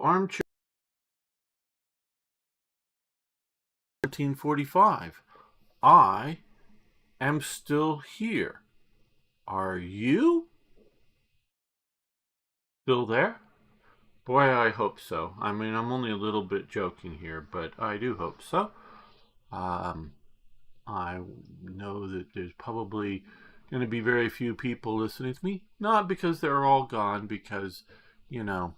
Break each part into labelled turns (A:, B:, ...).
A: Armchair 1945. I am still here. Are you still there? Boy, I hope so. I mean, I'm only a little bit joking here, but I do hope so. I know that there's probably going to be very few people listening to me. Not because they're all gone, because, you know,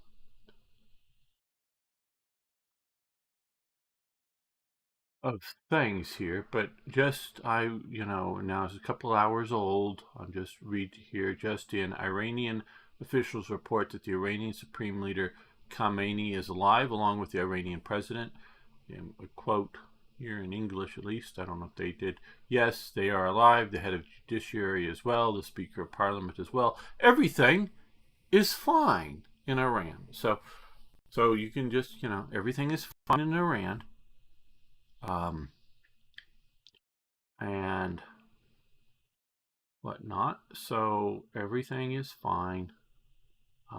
A: of things here, but just now it's a couple hours old. I'm just read here just in Iranian officials report that the Iranian Supreme Leader Khamenei is alive along with the Iranian president. And a quote here in English at least, I don't know if they did. Yes, they are alive, the head of judiciary as well, the speaker of parliament as well. Everything is fine in Iran. So you can just, everything is fine in Iran. And whatnot. So everything is fine.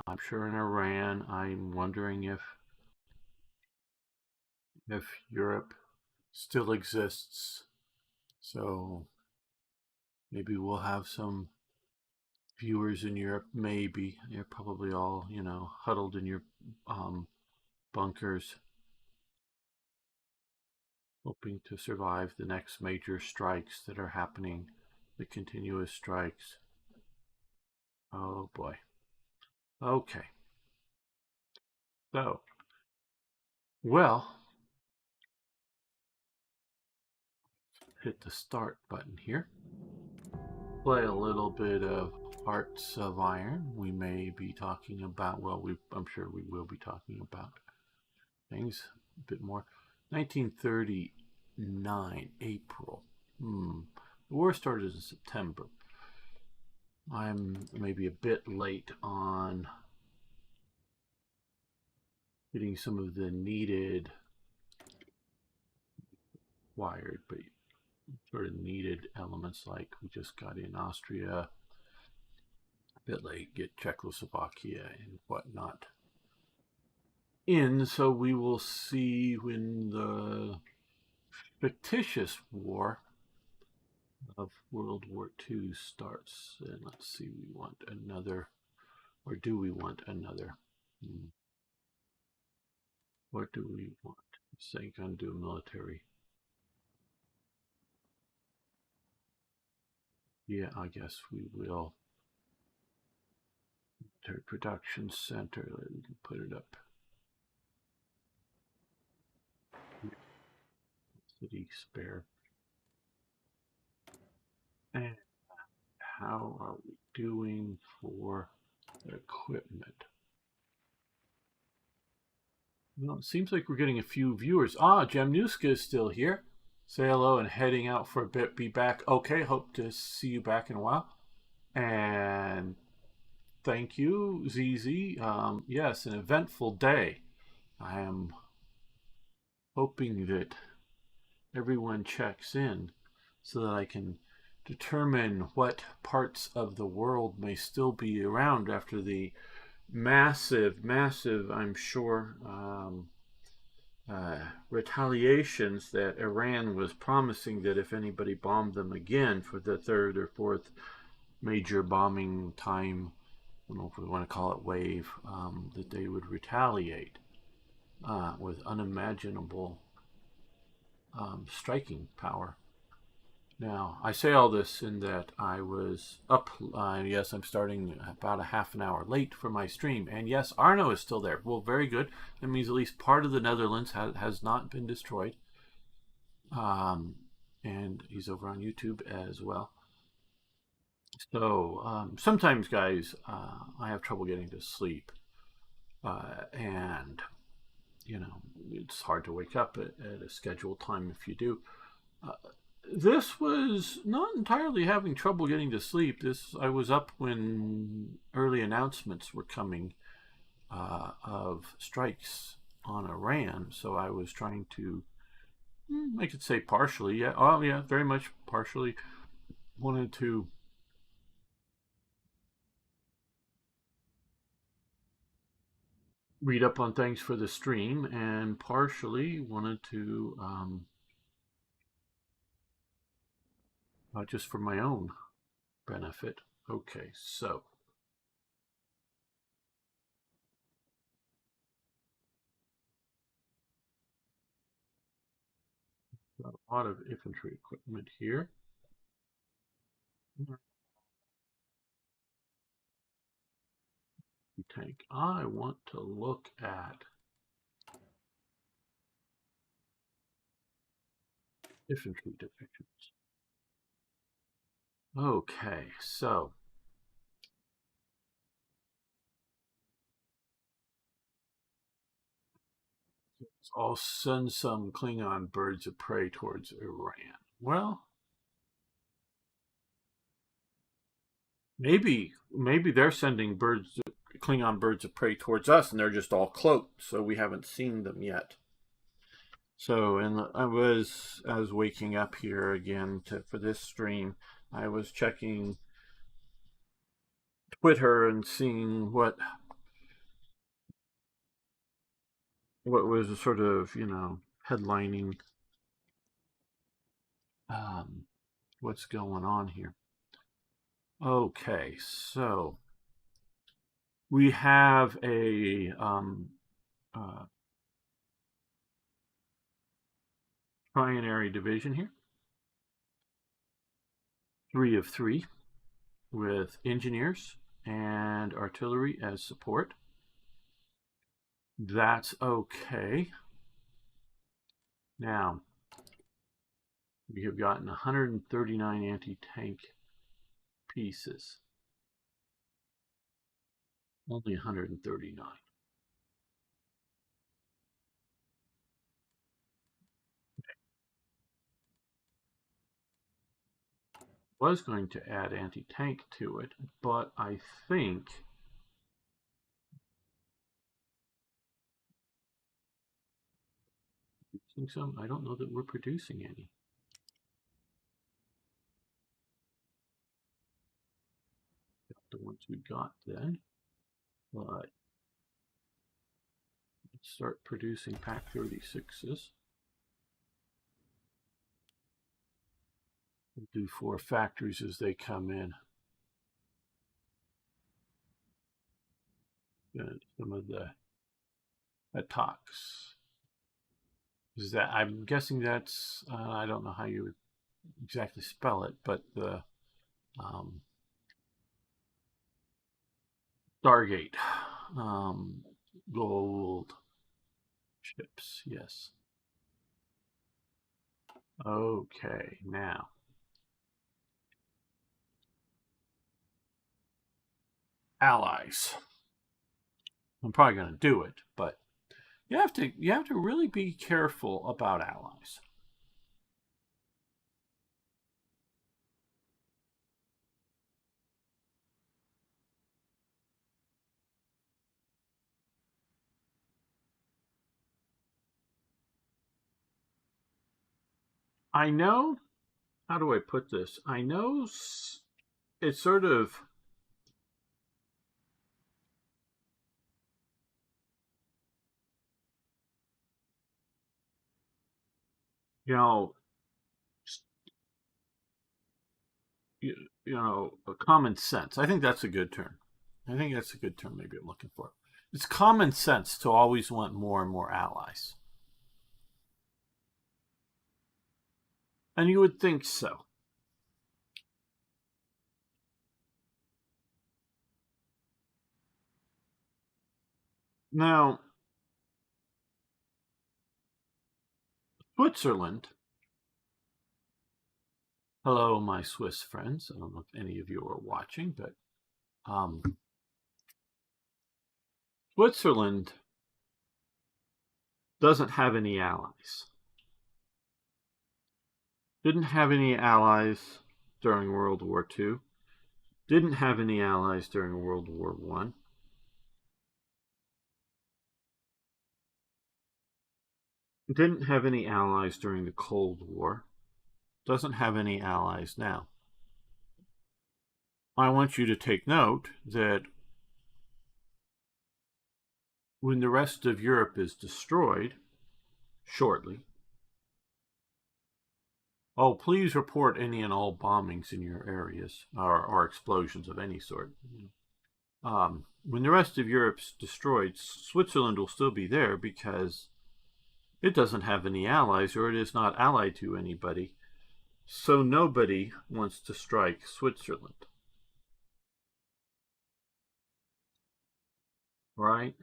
A: I'm sure in Iran, I'm wondering if Europe still exists. So maybe we'll have some viewers in Europe. Maybe you're probably all huddled in your bunkers, hoping to survive the next major strikes that are happening, the continuous strikes. Oh boy. Okay. So, well, hit the start button here. Play a little bit of Hearts of Iron. We may be talking about, I'm sure we will be talking about things a bit more. 1939, April. The war started in September. I'm maybe a bit late on getting some of the needed wired, but sort of needed elements like we just got in Austria, a bit late, get Czechoslovakia and whatnot in, so we will see when the fictitious war of World War II starts. And let's see, we want another, or do we want another? What do we want? Say, gonna do military. Yeah, I guess we will. Military Production Center, we can put it up. City spare. And how are we doing for equipment? Well, it seems like we're getting a few viewers. Jamnuska is still here. Say hello and heading out for a bit. Be back. Okay, hope to see you back in a while. And thank you, ZZ. Yes, an eventful day. I am hoping that everyone checks in so that I can determine what parts of the world may still be around after the massive, I'm sure, retaliations that Iran was promising that if anybody bombed them again for the third or fourth major bombing time, I don't know if we want to call it wave, that they would retaliate with unimaginable striking power. Now, I say all this in that I was up, yes, I'm starting about a half an hour late for my stream, and yes, Arno is still there. Well, very good. That means at least part of the Netherlands has not been destroyed. And he's over on YouTube as well. So, sometimes, guys, I have trouble getting to sleep, and, it's hard to wake up at a scheduled time if you do. This was not entirely having trouble getting to sleep. I was up when early announcements were coming of strikes on Iran, so I was trying to, I could say partially, very much partially, wanted to read up on things for the stream, and partially wanted to just for my own benefit. Okay, so got a lot of infantry equipment here. Tank. I want to look at infantry divisions. Okay, so I'll send some Klingon birds of prey towards Iran. Well, maybe they're sending Klingon birds of prey towards us, and they're just all cloaked, so we haven't seen them yet. So, and I was waking up here again for this stream. I was checking Twitter and seeing what was sort of headlining what's going on here. Okay, so we have a trinary division here, 3 of 3, with engineers and artillery as support. That's okay. Now, we have gotten 139 anti-tank pieces. Only 139. Was going to add anti-tank to it, but I think some. I don't know that we're producing any. The ones we got then, but let's start producing Pack 36s. We'll do 4 factories as they come in. And some of the attacks. Is that, I'm guessing that's, I don't know how you would exactly spell it, but the Stargate gold chips, yes. Okay, now allies. I'm probably going to do it, but you have to really be careful about allies. I know, how do I put this? I know it's sort of, you know, common sense. I think that's a good term. I think that's a good term maybe I'm looking for. It's common sense to always want more and more allies. And you would think so. Now, Switzerland. Hello, my Swiss friends. I don't know if any of you are watching, but Switzerland doesn't have any allies. Didn't have any allies during World War II. Didn't have any allies during World War I. Didn't have any allies during the Cold War. Doesn't have any allies now. I want you to take note that when the rest of Europe is destroyed shortly, oh, please report any and all bombings in your areas or explosions of any sort. When the rest of Europe's destroyed, Switzerland will still be there because it doesn't have any allies or it is not allied to anybody. So nobody wants to strike Switzerland. Right?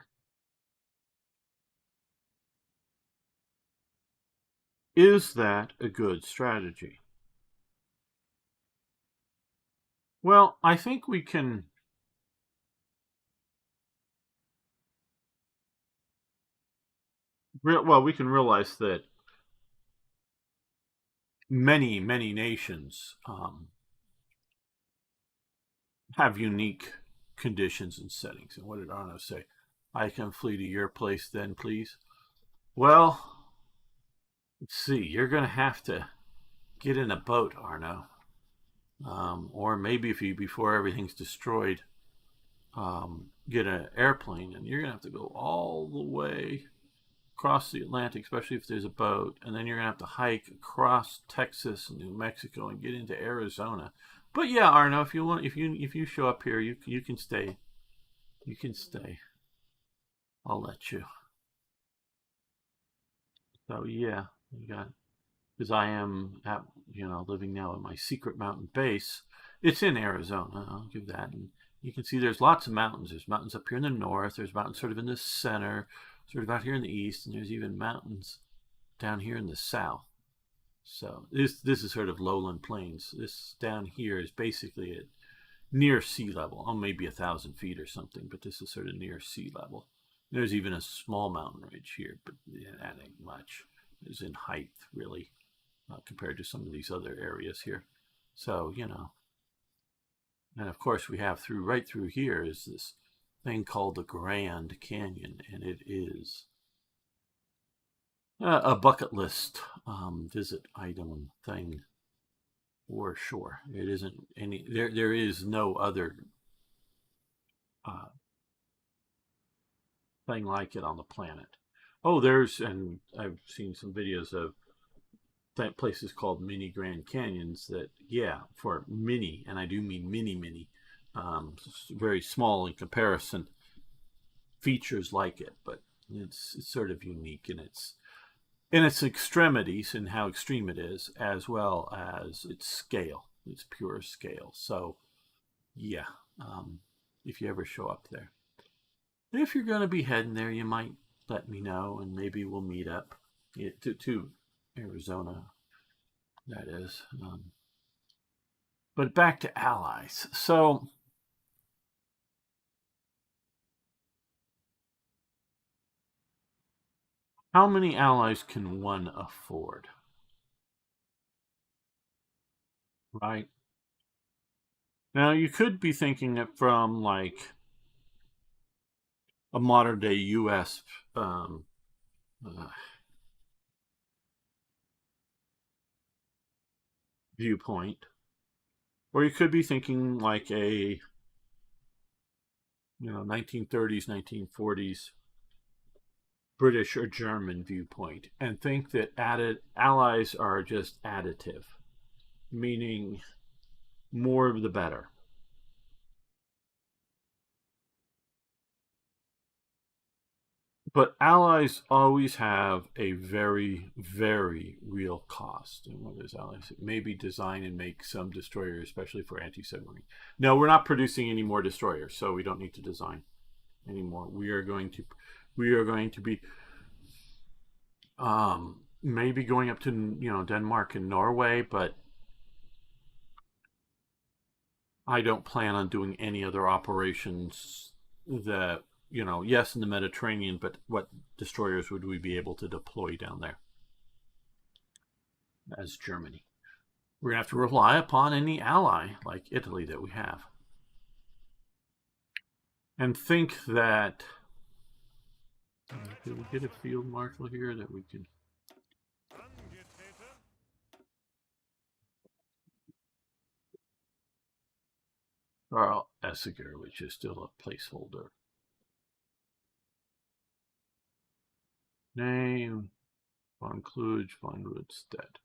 A: Is that a good strategy? Well, I think we can. Well, we can realize that many nations have unique conditions and settings. And what did Arno say? I can flee to your place then, please. Well, let's see. You're going to have to get in a boat, Arno. Or maybe if you, before everything's destroyed, get an airplane, and you're going to have to go all the way across the Atlantic, especially if there's a boat, and then you're going to have to hike across Texas and New Mexico and get into Arizona. But yeah, Arno, if you want, if you show up here, you can stay. You can stay. I'll let you. So yeah, you got, because I am at, living now in my secret mountain base. It's in Arizona. I'll give that. And you can see there's lots of mountains. There's mountains up here in the north. There's mountains sort of in the center, sort of out here in the east, and there's even mountains down here in the south. So this is sort of lowland plains. This down here is basically at near sea level. Oh, maybe 1,000 feet or something, but this is sort of near sea level. There's even a small mountain ridge here, but that ain't much. It's in height, really, compared to some of these other areas here. So, and of course we have right through here is this thing called the Grand Canyon, and it is a bucket list visit item thing for sure. It isn't any, there is no other thing like it on the planet. Oh, and I've seen some videos of places called mini Grand Canyons that, yeah, for mini, and I do mean mini, very small in comparison, features like it, but it's sort of unique in its extremities and how extreme it is, as well as its scale, its pure scale. So, yeah, if you ever show up there. If you're going to be heading there, you might let me know, and maybe we'll meet up to Arizona, that is. But back to allies. So, how many allies can one afford? Right? Now, you could be thinking it from like a modern day U.S. Uh, viewpoint, or you could be thinking like a 1930s, 1940s British or German viewpoint, and think that allies are just additive, meaning more of the better. But allies always have a very, very real cost. And one of those allies maybe design and make some destroyers, especially for anti-submarine. No, we're not producing any more destroyers, so we don't need to design anymore. We are going to be maybe going up to Denmark and Norway, but I don't plan on doing any other operations that, yes, in the Mediterranean, but what destroyers would we be able to deploy down there as Germany? We're going to have to rely upon any ally like Italy that we have. And think that, did we get a field marshal here that we can... Carl Essiger, which is still a placeholder. Name von Kluge von Rundstedt.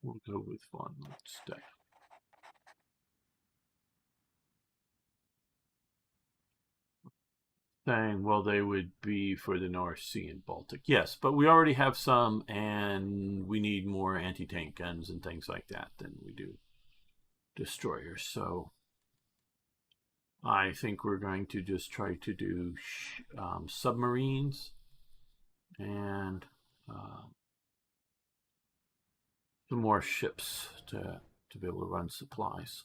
A: We'll go with von Rundstedt. Saying, well, they would be for the North Sea and Baltic. Yes, but we already have some, and we need more anti-tank guns and things like that than we do destroyers. So I think we're going to just try to do submarines and some more ships to be able to run supplies.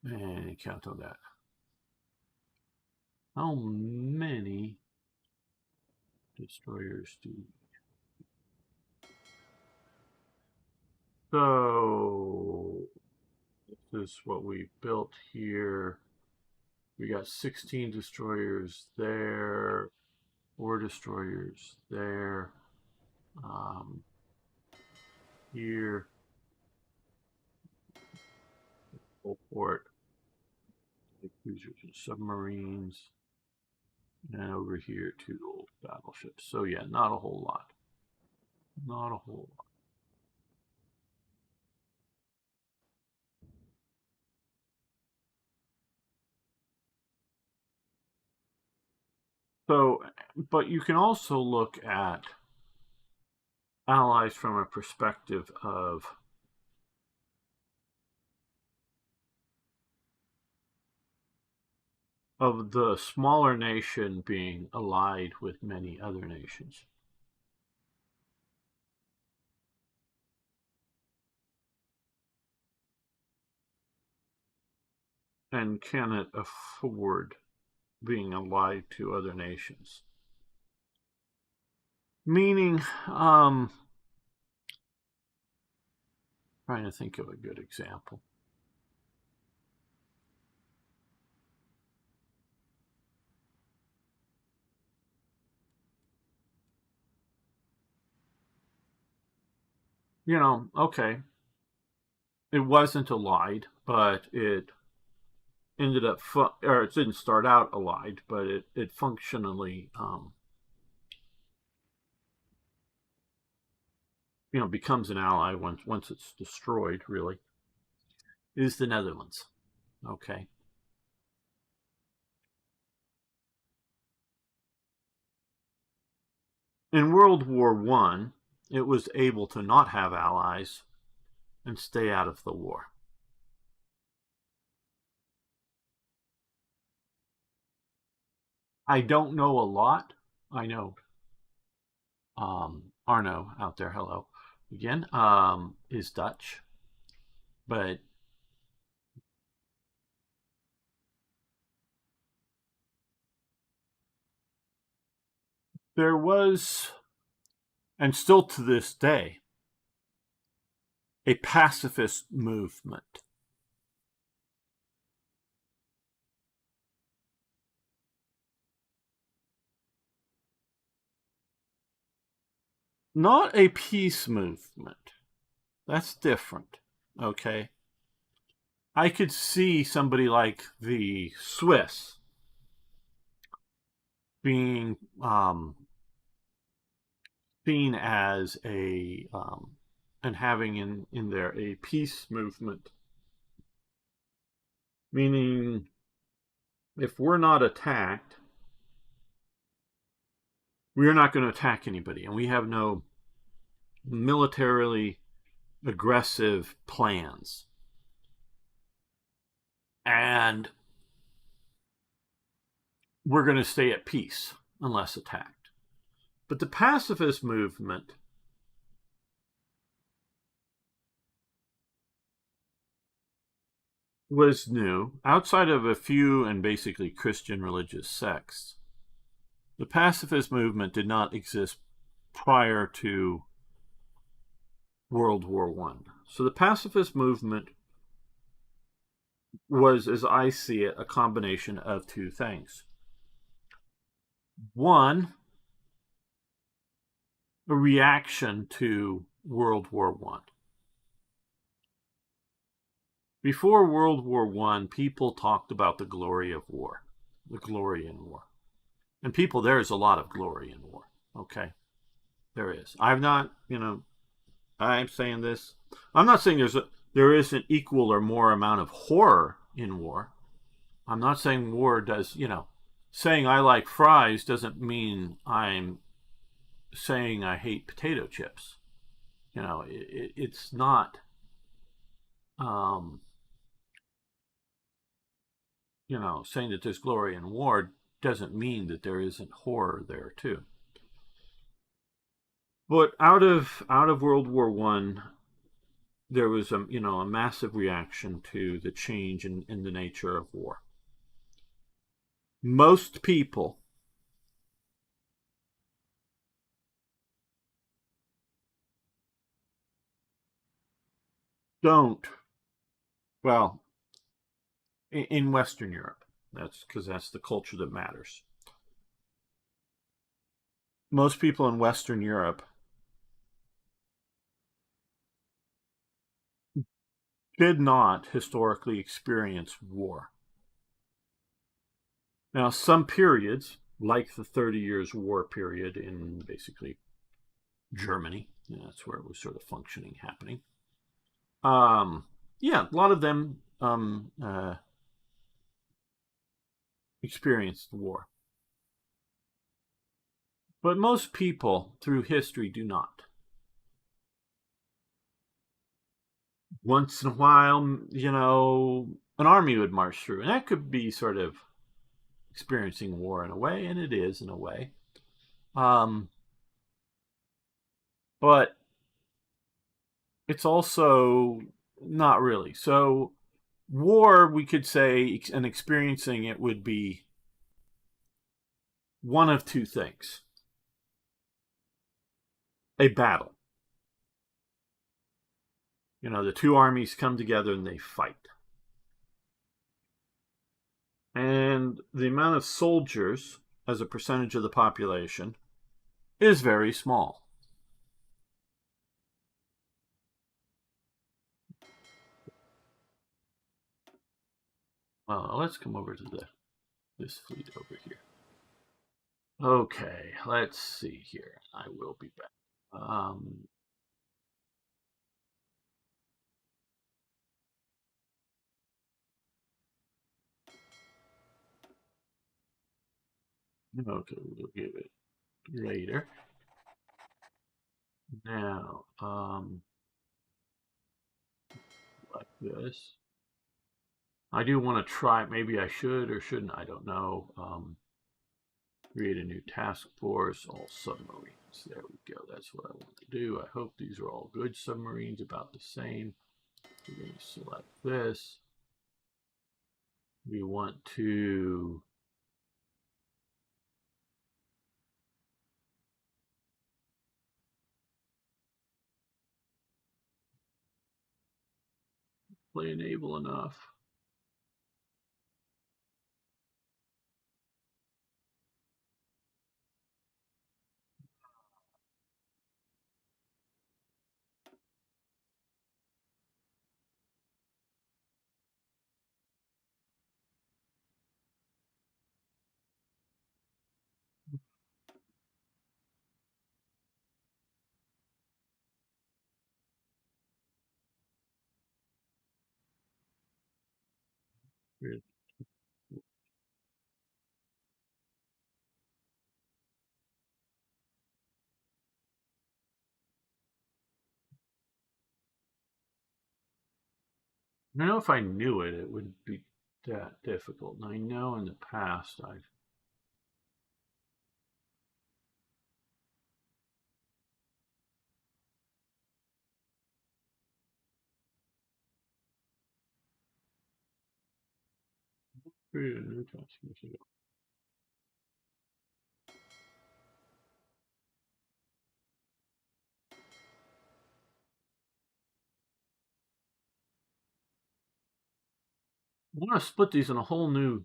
A: And count on that. How many destroyers do we? So this is what we built here. We got 16 destroyers there, 4 destroyers there, here, full port, cruisers and submarines, and over here 2 old battleships. So yeah, not a whole lot. Not a whole lot. So, but you can also look at allies from a perspective of the smaller nation being allied with many other nations. And can it afford being allied to other nations? Meaning, trying to think of a good example. You know, okay, it wasn't allied, but it ended up, or it didn't start out allied, but it functionally, becomes an ally once it's destroyed. Really, is the Netherlands. Okay. In World War I, it was able to not have allies and stay out of the war. I don't know a lot. I know Arno out there, hello again, is Dutch, but there was, and still to this day, a pacifist movement. Not a peace movement. That's different. Okay. I could see somebody like the Swiss being seen as a and having in there a peace movement, meaning if we're not attacked, we're not going to attack anybody, and we have no militarily aggressive plans, and we're going to stay at peace unless attacked. But the pacifist movement was new. Outside of a few and basically Christian religious sects, the pacifist movement did not exist prior to World War I. So the pacifist movement was, as I see it, a combination of 2 things. One, a reaction to World War I. Before World War I, people talked about the glory of war, the glory in war. And people, there is a lot of glory in war. Okay, there is. I've not, I'm saying this. I'm not saying there is an equal or more amount of horror in war. I'm not saying war does, saying I like fries doesn't mean I'm saying I hate potato chips. It's not, um, saying that there's glory in war doesn't mean that there isn't horror there too. But out of World War One, there was a massive reaction to the change in the nature of war. Most people don't. Well, in Western Europe, that's because that's the culture that matters. Most people in Western Europe did not historically experience war. Now, some periods, like the 30 Years' War period in basically Germany, that's where it was sort of functioning, happening. Yeah, a lot of them experienced the war. But most people through history do not. Once in a while, an army would march through, and that could be sort of experiencing war in a way, and it is in a way. Um, but it's also not really. So, war, we could say, and experiencing it would be one of two things: a battle. The two armies come together and they fight. And the amount of soldiers as a percentage of the population is very small. Let's come over to this fleet over here. Okay, let's see here. I will be back. Okay, we'll give it later. Now, like this. I do want to try. Maybe I should or shouldn't. I don't know. Create a new task force. All submarines. There we go. That's what I want to do. I hope these are all good submarines, about the same. We're going to select this. We want to play enable enough. Now, if I knew it, it would be that difficult. And I know in the past I've created a new task. I want to split these in a whole new,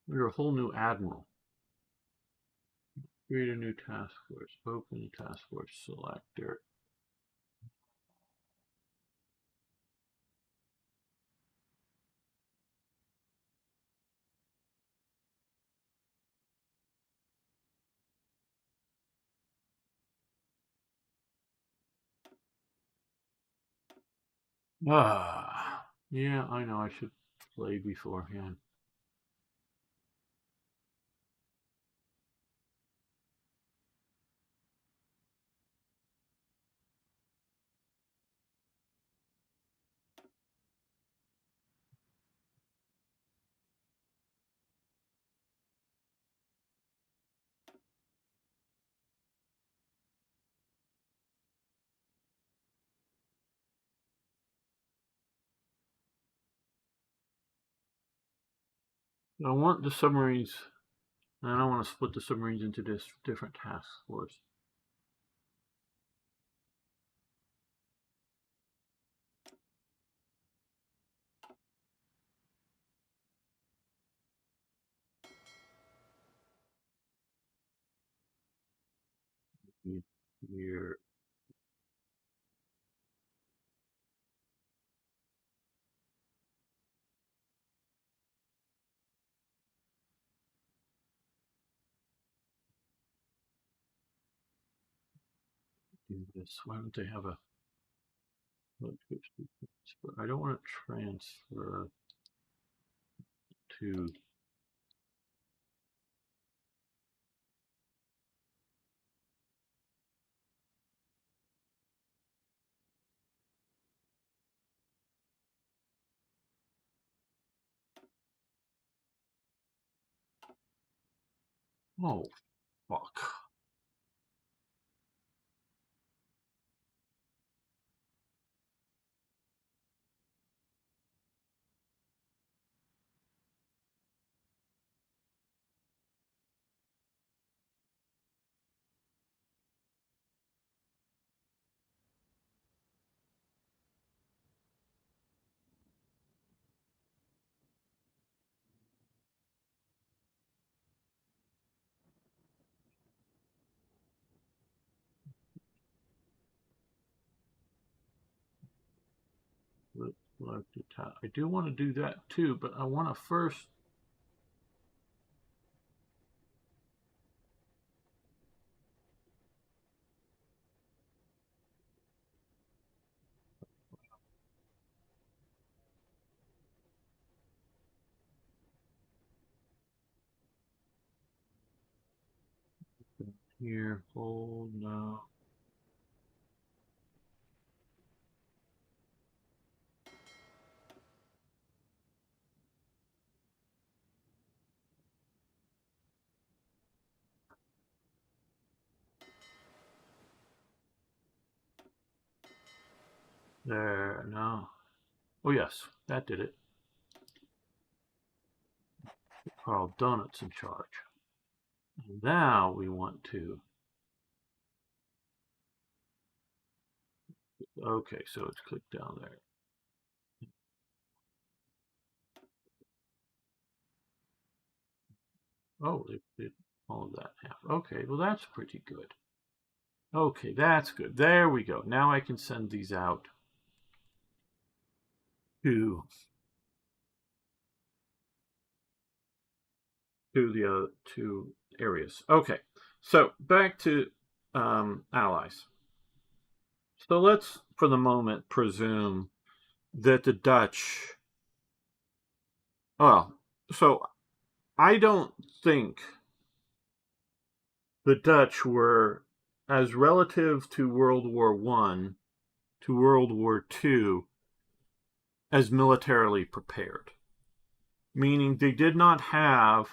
A: under a whole new admiral. Create a new task force. Open task force selector. Yeah, I know I should play beforehand. I want the submarines, and I don't want to split the submarines into different task force. Here, do this. Why don't they have a? I don't want to transfer to. Oh, fuck. I do want to do that too, but I want to first. Here, hold no. There, no. Oh, yes, that did it. Carl Donut's in charge. And now we want to. Okay, so it's clicked down there. Oh, they did all of that half. Okay, well, that's pretty good. Okay, that's good. There we go. Now I can send these out to the other two areas. Okay, so back to allies. So let's, for the moment, presume that the Dutch. Well, so I don't think the Dutch were as relative to World War One to World War Two as militarily prepared. Meaning they did not have.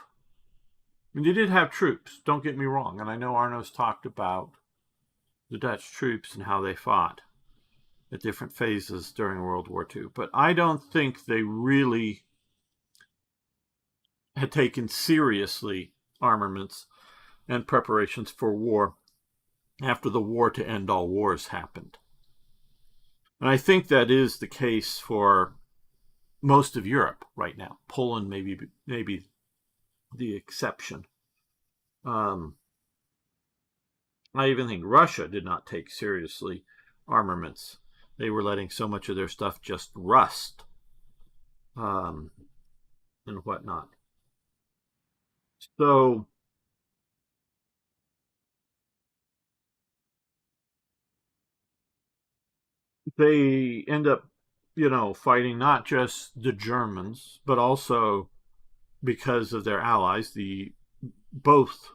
A: I mean, they did have troops. Don't get me wrong, and I know Arno's talked about the Dutch troops and how they fought at different phases during World War II. But I don't think they really had taken seriously armaments and preparations for war after the war to end all wars happened. And I think that is the case for most of Europe right now. Poland maybe the exception. Um, I even think Russia did not take seriously armaments. They were letting so much of their stuff just rust um, and whatnot. So they end up fighting not just the Germans, but also because of their allies, both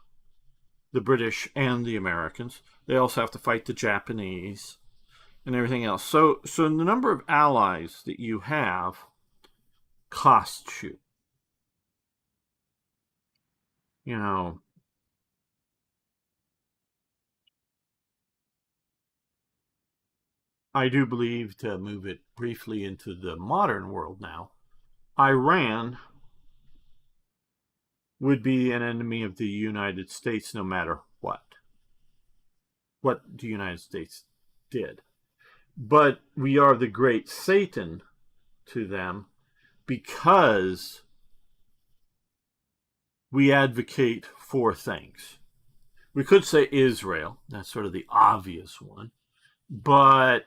A: the British and the Americans. They also have to fight the Japanese and everything else. So the number of allies that you have costs you. You know, I do believe, to move it briefly into the modern world now, Iran would be an enemy of the United States no matter what the United States did. But we are the great Satan to them because we advocate for things. We could say Israel, that's sort of the obvious one, but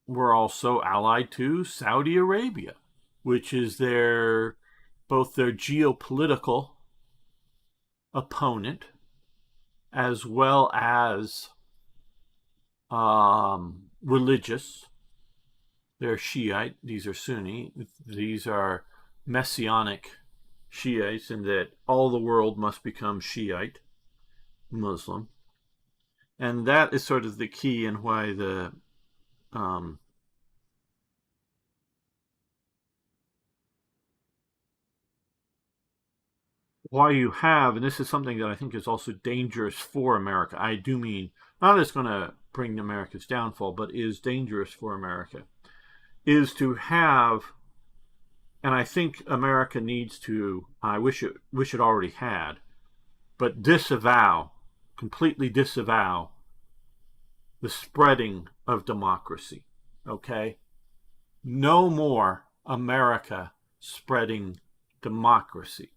A: we're also allied to Saudi Arabia, which is both their geopolitical opponent as well as religious. They're Shiite, these are Sunni, these are Messianic Shiites, in that all the world must become Shiite Muslim. And that is sort of the key in why why you have, and this is something that I think is also dangerous for America. I do mean not that it's going to bring America's downfall, but is dangerous for America, is to have, and I think America needs to, I wish it already had, but completely disavow the spreading of democracy. Okay? No more America spreading democracy.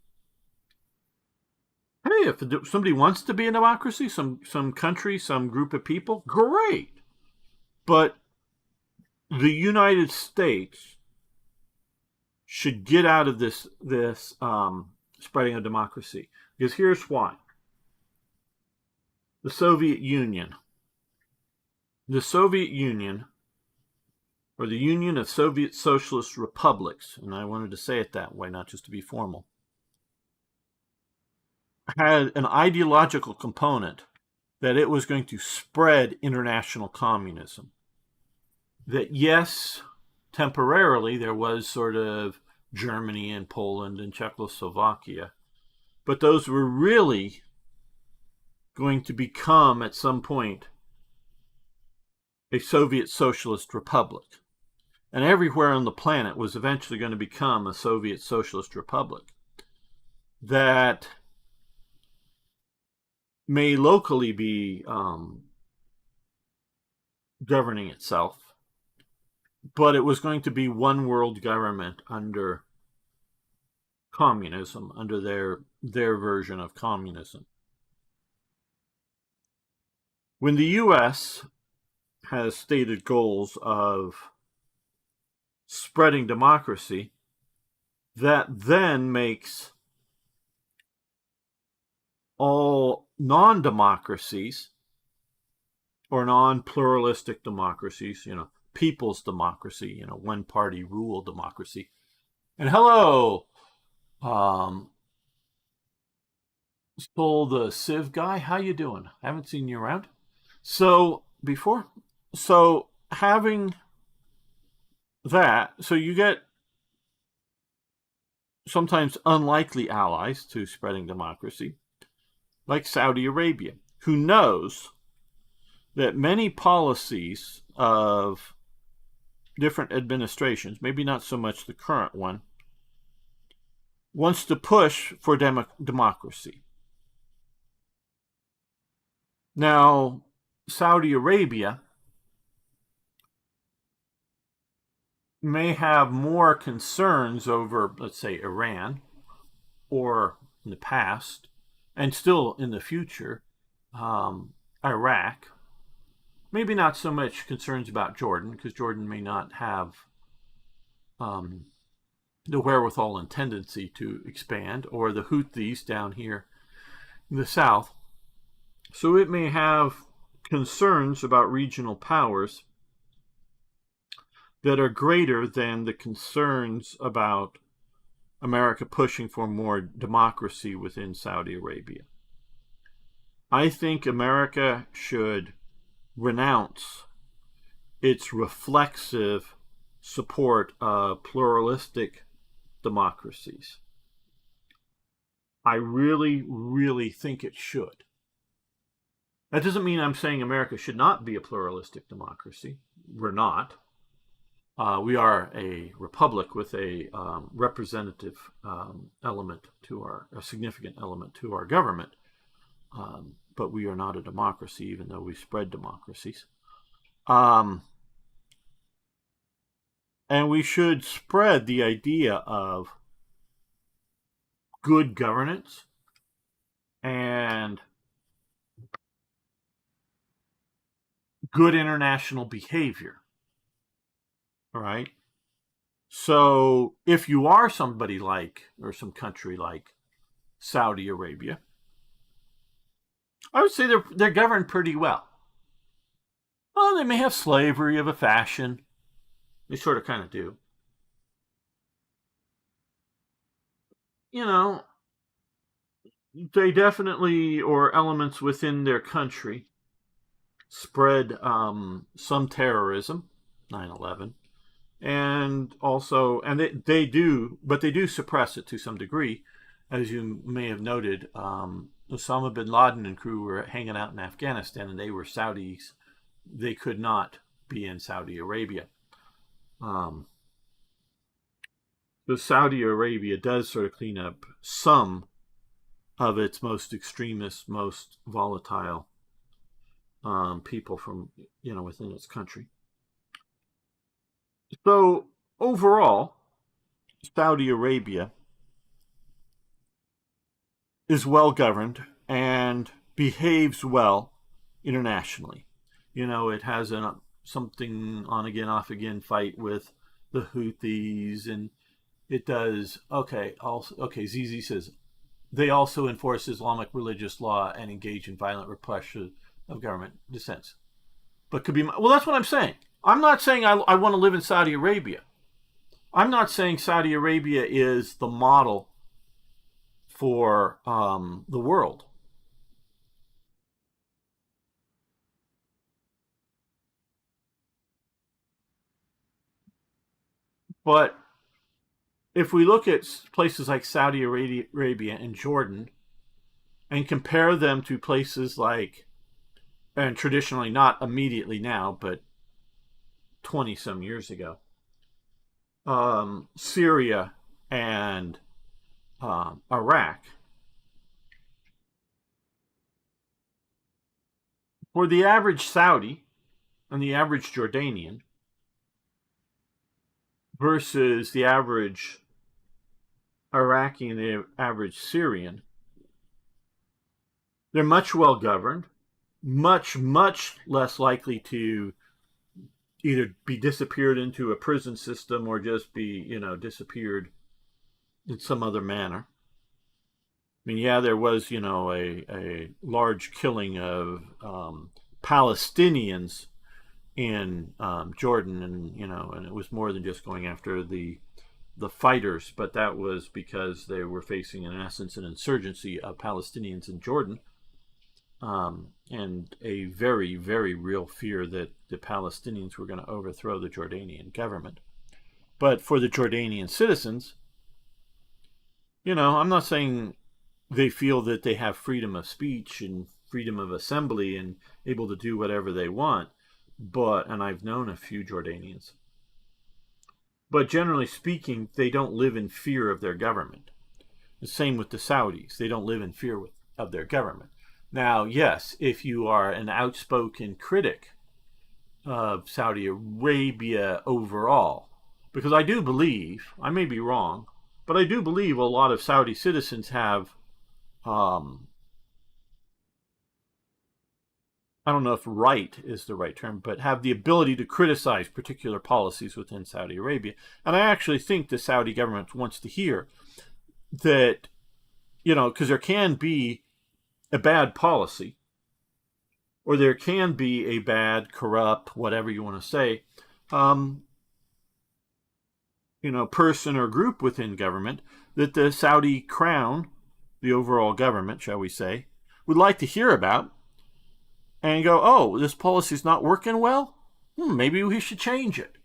A: Hey, if somebody wants to be a democracy, some country, some group of people, great. But the United States should get out of this spreading of democracy. Because here's why. The Soviet Union, or the Union of Soviet Socialist Republics, and I wanted to say it that way, not just to be formal, had an ideological component that it was going to spread international communism. That yes, temporarily there was sort of Germany and Poland and Czechoslovakia, but those were really going to become at some point a Soviet Socialist Republic. And everywhere on the planet was eventually going to become a Soviet Socialist Republic that may locally be governing itself, but it was going to be one world government under communism, under their version of communism. When the U.S. has stated goals of spreading democracy, that then makes all non-democracies or non-pluralistic democracies, people's democracy, one-party rule democracy. And hello, Soul the Civ guy, how you doing? I haven't seen you around. So having that, so you get sometimes unlikely allies to spreading democracy, like Saudi Arabia, who knows that many policies of different administrations, maybe not so much the current one, wants to push for democracy. Now, Saudi Arabia may have more concerns over, let's say, Iran, or in the past, and still in the future, Iraq. Maybe not so much concerns about Jordan, because Jordan may not have the wherewithal and tendency to expand, or the Houthis down here in the south. So it may have concerns about regional powers, that are greater than the concerns about America pushing for more democracy within Saudi Arabia. I think America should renounce its reflexive support of pluralistic democracies. I really, really think it should. That doesn't mean I'm saying America should not be a pluralistic democracy. We're not. We are a republic with a representative element to a significant element to our government. But we are not a democracy, even though we spread democracies. And we should spread the idea of good governance and good international behavior. All right. So if you are somebody like, or some country like Saudi Arabia, I would say they're governed pretty well. Well, they may have slavery of a fashion. They sort of kind of do. You know, they definitely, or elements within their country, spread some terrorism, 9/11, and also, and they do, but they do suppress it to some degree. As you may have noted, Osama bin Laden and crew were hanging out in Afghanistan, and they were Saudis. They could not be in Saudi Arabia. So Saudi Arabia does sort of clean up some of its most extremist, most volatile people from, within its country. So overall, Saudi Arabia is well governed and behaves well internationally. It has something on again, off again fight with the Houthis, and it does ZZ says they also enforce Islamic religious law and engage in violent repression of government dissents. But could be, well, that's what I'm saying. I'm not saying I want to live in Saudi Arabia. I'm not saying Saudi Arabia is the model for the world. But if we look at places like Saudi Arabia and Jordan and compare them to places like, and traditionally not immediately now, but 20 some years ago, Syria and Iraq, for the average Saudi and the average Jordanian versus the average Iraqi and the average Syrian, they're much well governed, much, much less likely to either be disappeared into a prison system or just be, disappeared in some other manner. I mean, yeah, there was, a large killing of Palestinians in Jordan, and it was more than just going after the fighters, but that was because they were facing, in essence, an insurgency of Palestinians in Jordan, and a very, very real fear that the Palestinians were going to overthrow the Jordanian government. But for the Jordanian citizens, I'm not saying they feel that they have freedom of speech and freedom of assembly and able to do whatever they want, and I've known a few Jordanians. But generally speaking, they don't live in fear of their government. The same with the Saudis. They don't live in fear of their government. Now, yes, if you are an outspoken critic of Saudi Arabia overall, because I do believe, I may be wrong, but I do believe a lot of Saudi citizens have, I don't know if right is the right term, but have the ability to criticize particular policies within Saudi Arabia. And I actually think the Saudi government wants to hear that, because there can be a bad policy, or there can be a bad, corrupt, whatever you want to say, person or group within government that the Saudi crown, the overall government, shall we say, would like to hear about and go, oh, this policy's not working well? Maybe we should change it.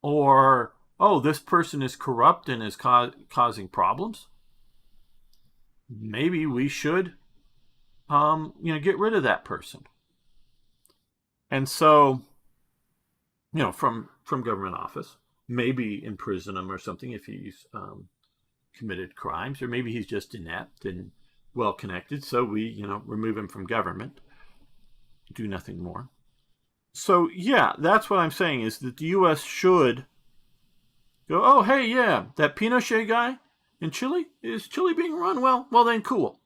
A: Or, oh, this person is corrupt and is causing problems. Maybe we should, get rid of that person. And so, from government office, maybe imprison him or something if he's committed crimes, or maybe he's just inept and well connected. So we, remove him from government, do nothing more. So yeah, that's what I'm saying, is that the U.S. should go, oh, hey, yeah, that Pinochet guy in Chile, is Chile being run well? Well, then cool.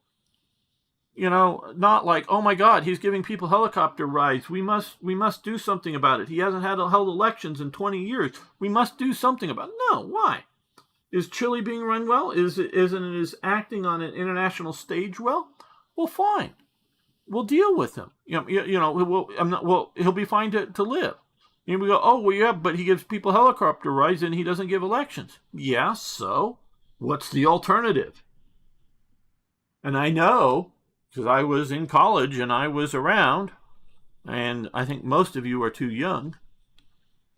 A: Not like, oh my God, he's giving people helicopter rides. We must do something about it. He hasn't held elections in 20 years. We must do something about it. No, why? Is Chile being run well? Isn't it acting on an international stage well? Well, fine. We'll deal with him. He'll be fine to live. And we go, oh, well, yeah, but he gives people helicopter rides and he doesn't give elections. Yeah, so what's the alternative? And I know, because I was in college and I was around, and I think most of you are too young.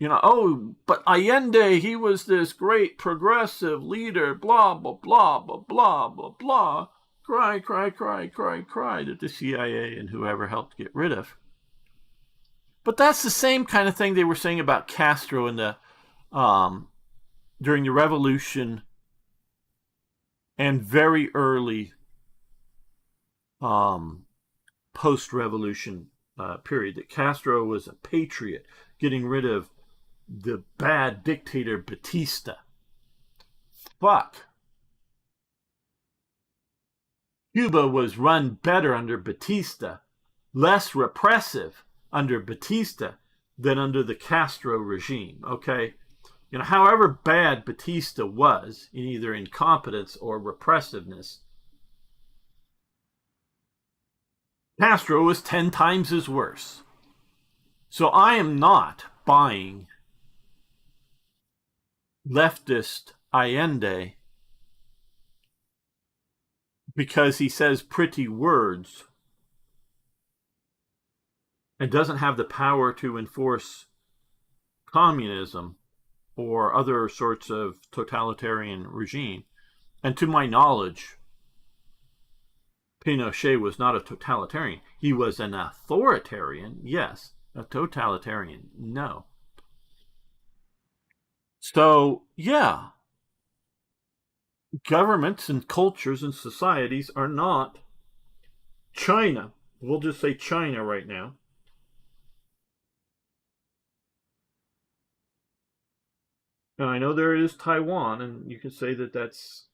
A: Oh, but Allende, he was this great progressive leader, blah, blah, blah, blah, blah, blah, blah. Cry, cry, cry, cry, cry, that the CIA and whoever helped get rid of. But that's the same kind of thing they were saying about Castro in the during the revolution and very early post-revolution period, that Castro was a patriot, getting rid of the bad dictator Batista. But Cuba was run better under Batista, less repressive under Batista than under the Castro regime, okay? However bad Batista was in either incompetence or repressiveness, Castro was 10 times as worse. So I am not buying leftist Allende because he says pretty words and doesn't have the power to enforce communism or other sorts of totalitarian regime. And to my knowledge, Pinochet was not a totalitarian. He was an authoritarian, yes. A totalitarian, no. So, yeah, governments and cultures and societies are not China. We'll just say China right now. And I know there is Taiwan, and you can say that that's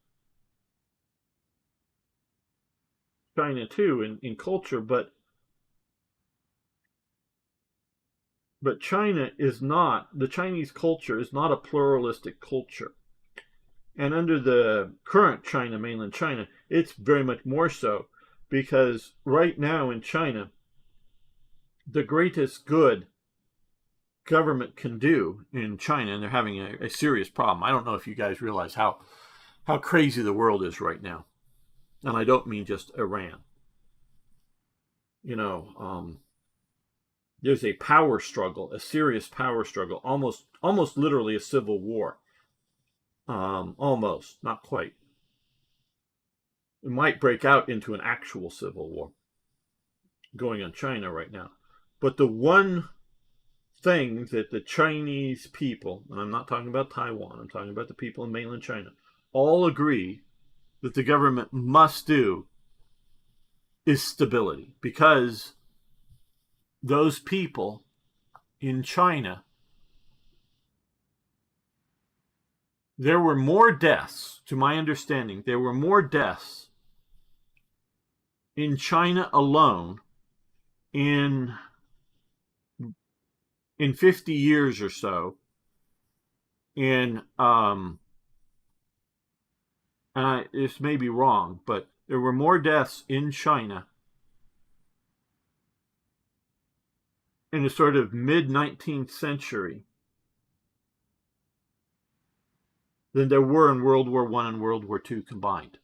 A: China too in culture, but China is not, the Chinese culture is not a pluralistic culture. And under the current China, mainland China, it's very much more so, because right now in China, the greatest good government can do in China, and they're having a serious problem. I don't know if you guys realize how crazy the world is right now. And I don't mean just Iran. There's a power struggle, a serious power struggle, almost literally a civil war. Almost, not quite. It might break out into an actual civil war going on China right now. But the one thing that the Chinese people, and I'm not talking about Taiwan, I'm talking about the people in mainland China, all agree that the government must do is stability, because those people in China, there were more deaths, to my understanding, there were more deaths in China alone in 50 years or so, this may be wrong, but there were more deaths in China in the sort of mid-19th century than there were in World War I and World War II combined.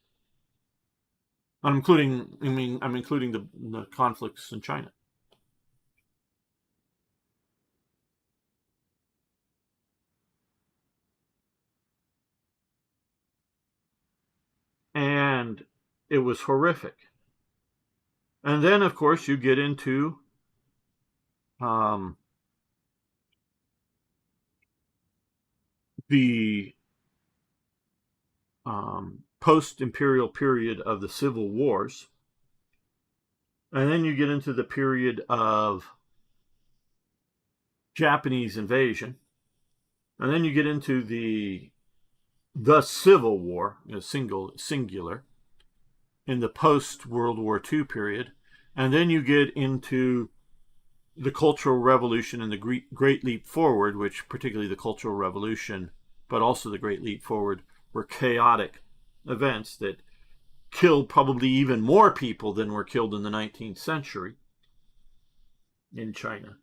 A: I'm including the conflicts in China. And it was horrific. And then, of course, you get into the post-imperial period of the civil wars. And then you get into the period of Japanese invasion. And then you get into the Civil War, singular, in the post-World War II period. And then you get into the Cultural Revolution and the Great Leap Forward, which particularly the Cultural Revolution, but also the Great Leap Forward, were chaotic events that killed probably even more people than were killed in the 19th century in China.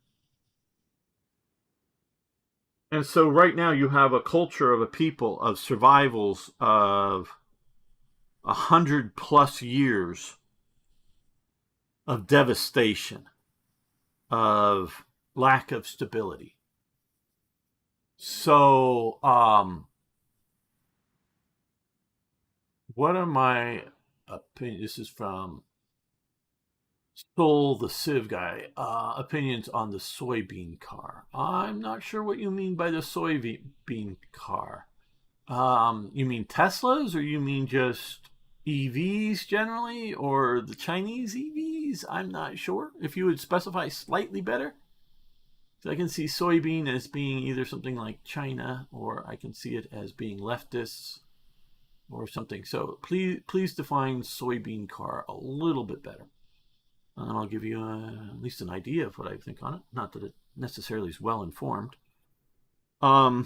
A: And so right now you have a culture of a people of survivals of 100+ years of devastation, of lack of stability. So, what are my opinions? This is from Soul, the Civ guy. Opinions on the soybean car. I'm not sure what you mean by the soybean car. You mean Teslas, or you mean just EVs generally, or the Chinese EVs? I'm not sure. If you would specify slightly better. So I can see soybean as being either something like China, or I can see it as being leftists or something. So please define soybean car a little bit better. And I'll give you at least an idea of what I think on it. Not that it necessarily is well informed. So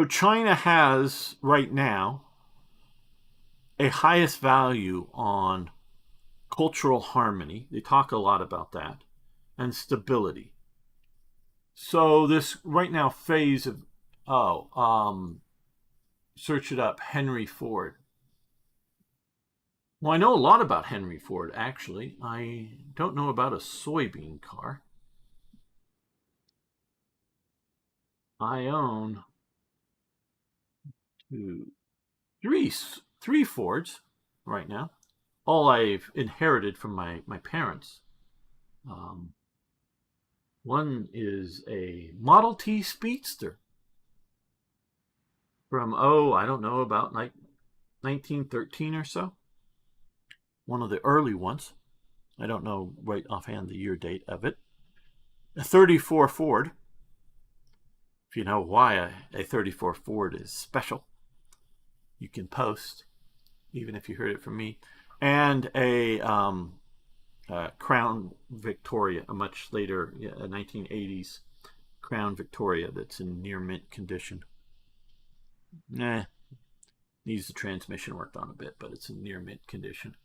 A: China has right now a highest value on cultural harmony. They talk a lot about that, and stability. So this right now phase of search it up, Henry Ford. Well, I know a lot about Henry Ford, actually. I don't know about a soybean car. I own three Fords right now. All I've inherited from my parents. One is a Model T Speedster from, I don't know, about like 1913 or so. One of the early ones. I don't know right offhand the year date of it. A 34 Ford. If you know why a 34 Ford is special, you can post, even if you heard it from me. And a Crown Victoria, a much later 1980s Crown Victoria that's in near mint condition. Needs the transmission worked on a bit, but it's in near mint condition.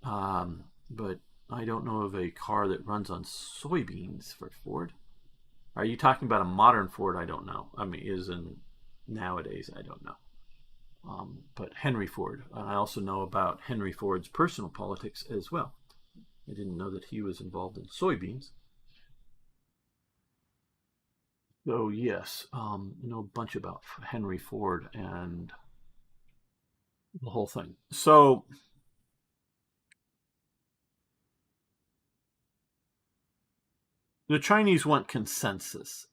A: But I don't know of a car that runs on soybeans for Ford. Are you talking about a modern Ford? I don't know. I mean, is in nowadays, I don't know. But Henry Ford. I also know about Henry Ford's personal politics as well. I didn't know that he was involved in soybeans. So yes, I know a bunch about Henry Ford and the whole thing. So the Chinese want consensus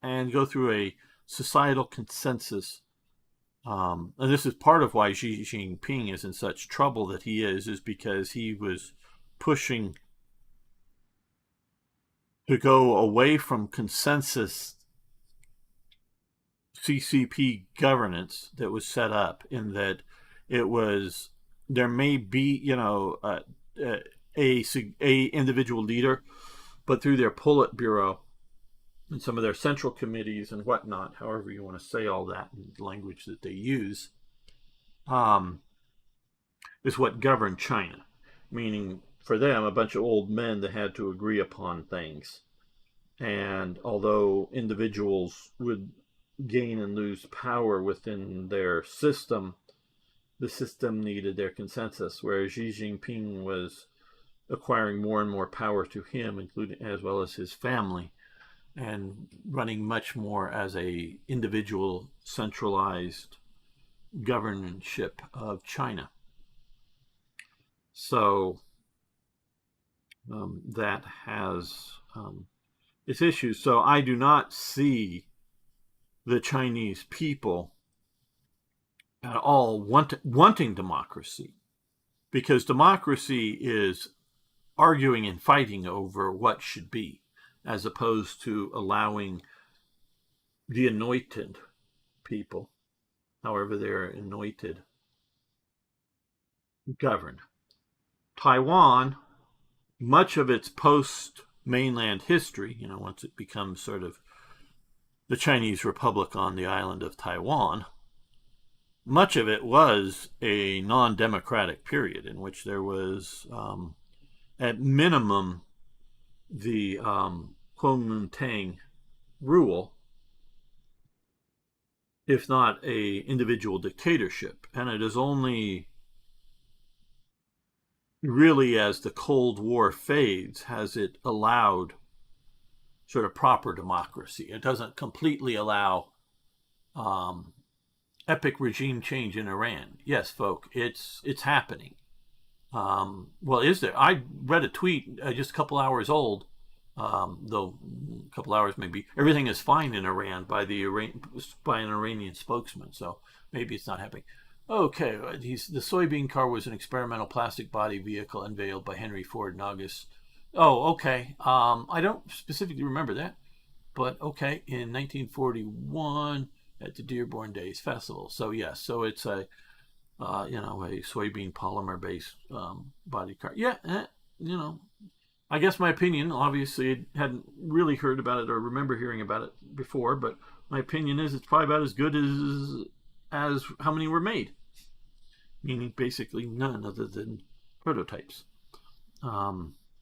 A: and go through a societal consensus. And this is part of why Xi Jinping is in such trouble that he is because he was pushing to go away from consensus CCP governance that was set up, in that it was, there may be, a individual leader, but through their Politburo and some of their central committees and whatnot, however you want to say all that in the language that they use, is what governed China. Meaning, for them, a bunch of old men that had to agree upon things. And although individuals would gain and lose power within their system, the system needed their consensus, whereas Xi Jinping was acquiring more and more power to him, including as well as his family, and running much more as a individual centralized governorship of China. So that has its issues. So I do not see the Chinese people at all wanting democracy, because democracy is arguing and fighting over what should be, as opposed to allowing the anointed people, however they're anointed, govern. Taiwan, much of its post-mainland history, once it becomes sort of the Chinese Republic on the island of Taiwan, much of it was a non-democratic period in which there was, at minimum, the Kuomintang rule, if not a individual dictatorship. And it is only really as the Cold War fades has it allowed sort of proper democracy. It doesn't completely allow epic regime change in Iran. Yes, folk, it's happening. Well, is there? I read a tweet just a couple hours old, though a couple hours maybe. Everything is fine in Iran by an Iranian spokesman, so maybe it's not happening. Okay, the soybean car was an experimental plastic body vehicle unveiled by Henry Ford in August. Oh, okay. I don't specifically remember that, but okay, in 1941 at the Dearborn Days Festival. So yes, so it's a soybean polymer-based body car. Yeah, I guess my opinion, obviously I hadn't really heard about it or remember hearing about it before, but my opinion is it's probably about as good as how many were made. Meaning basically none other than prototypes.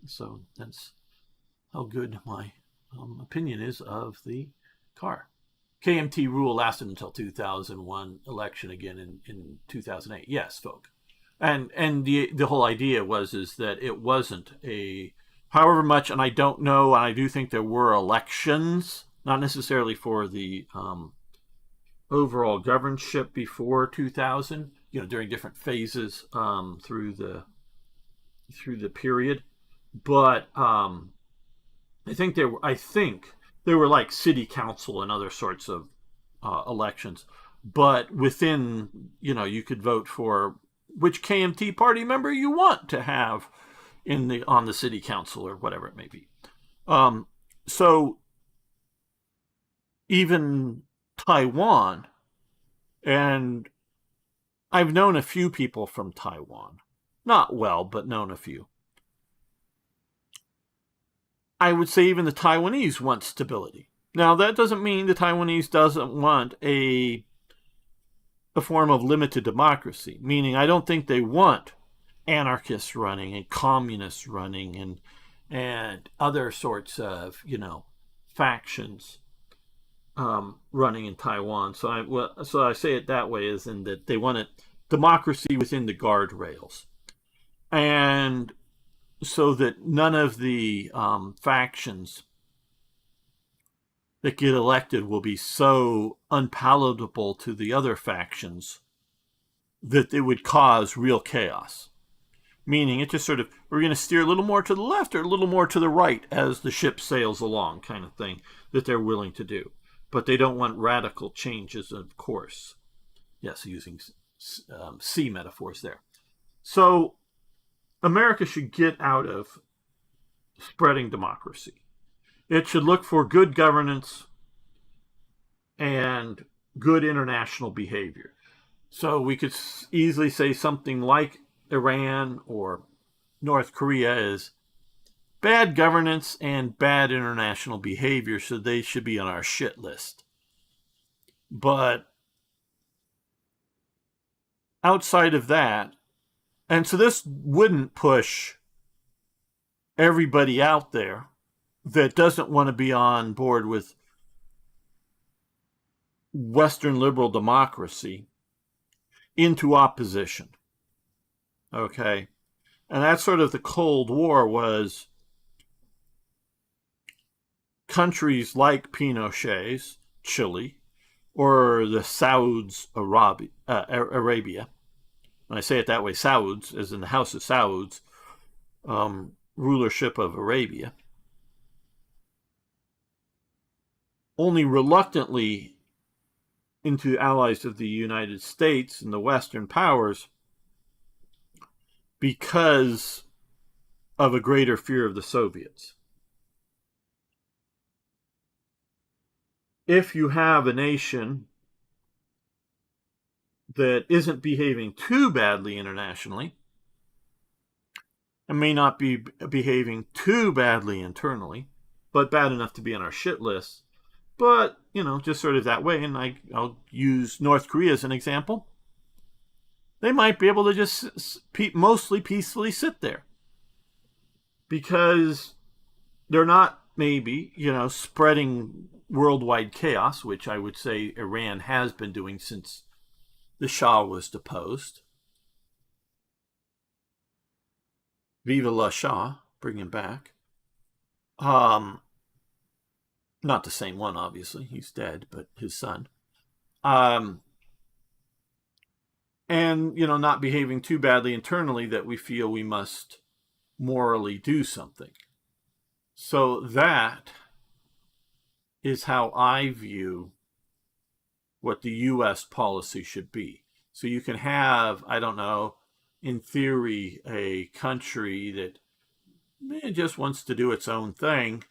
A: So that's how good my opinion is of the car. KMT rule lasted until 2001 election again in 2008. Yes, folk. And the whole idea is that it wasn't a, however much, and I don't know, and I do think there were elections, not necessarily for the overall governorship before 2000, during different phases through the period, but I think there were like city council and other sorts of elections, but within, you could vote for which KMT party member you want to have on the city council or whatever it may be. So even Taiwan, and I've known a few people from Taiwan, not well, but known a few. I would say even the Taiwanese want stability. Now, that doesn't mean the Taiwanese doesn't want a form of limited democracy, meaning I don't think they want anarchists running and communists running and other sorts of, factions running in Taiwan. So I say it that way, is in that they want democracy within the guardrails. And so that none of the factions that get elected will be so unpalatable to the other factions that it would cause real chaos. Meaning it just sort of, we're going to steer a little more to the left or a little more to the right as the ship sails along, kind of thing that they're willing to do. But they don't want radical changes of course. Yes, using sea metaphors there. So America should get out of spreading democracy. It should look for good governance and good international behavior. So we could easily say something like Iran or North Korea is bad governance and bad international behavior, so they should be on our shit list. But outside of that, and so this wouldn't push everybody out there that doesn't want to be on board with
B: Western liberal democracy into opposition. Okay. And that's sort of the Cold War, was countries like Pinochet's Chile or the Saud's Arabia. When I say it that way, Saud's, as in the House of Saud's, rulership of Arabia, only reluctantly into allies of the United States and the Western powers because of a greater fear of the Soviets. If you have a nation that isn't behaving too badly internationally and may not be behaving too badly internally, but bad enough to be on our shit list, but, just sort of that way, and I'll use North Korea as an example, they might be able to just mostly peacefully sit there because they're not maybe, spreading worldwide chaos, which I would say Iran has been doing since the Shah was deposed. Viva la Shah, bring him back. Not the same one, obviously. He's dead, but his son. And, not behaving too badly internally that we feel we must morally do something. So that is how I view what the U.S. policy should be. So you can have, I don't know, in theory, a country that just wants to do its own thing,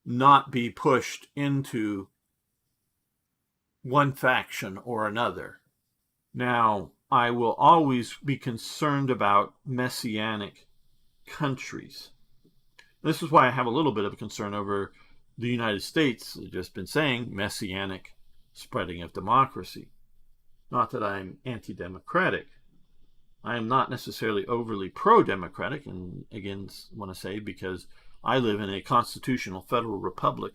B: not be pushed into one faction or another. Now, I will always be concerned about messianic countries. This is why I have a little bit of a concern over the United States. I've just been saying messianic spreading of democracy. Not that I'm anti-democratic. I am not necessarily overly pro-democratic, and again, want to say because I live in a constitutional federal republic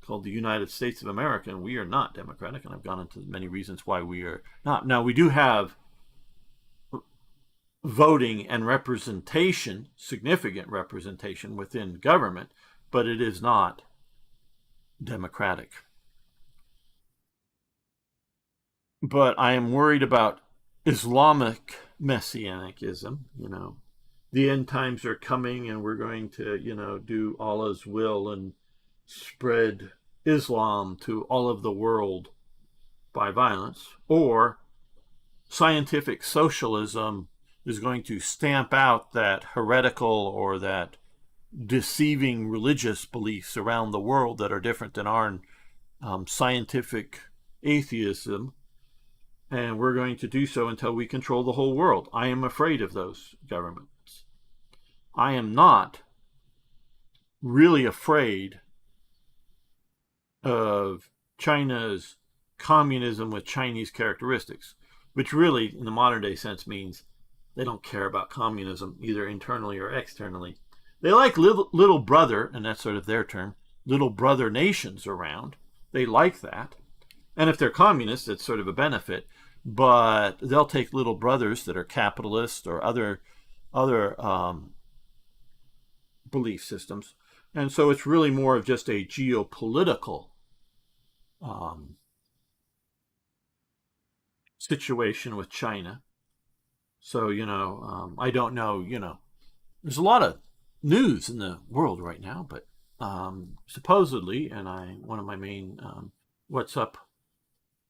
B: called the United States of America, and we are not democratic, and I've gone into many reasons why we are not. Now, we do have voting and representation, significant representation within government, but it is not democratic. But I am worried about Islamic messianicism. The end times are coming and we're going to, do Allah's will and spread Islam to all of the world by violence. Or scientific socialism is going to stamp out that heretical or that deceiving religious beliefs around the world that are different than our scientific atheism. And we're going to do so until we control the whole world. I am afraid of those governments. I am not really afraid of China's communism with Chinese characteristics, which really, in the modern day sense, means they don't care about communism, either internally or externally. They like little brother, and that's sort of their term, little brother nations around. They like that. And if they're communists, it's sort of a benefit. But they'll take little brothers that are capitalist or other belief systems. And so it's really more of just a geopolitical situation with China. So, I don't know, there's a lot of news in the world right now, but supposedly, and one of my main What's Up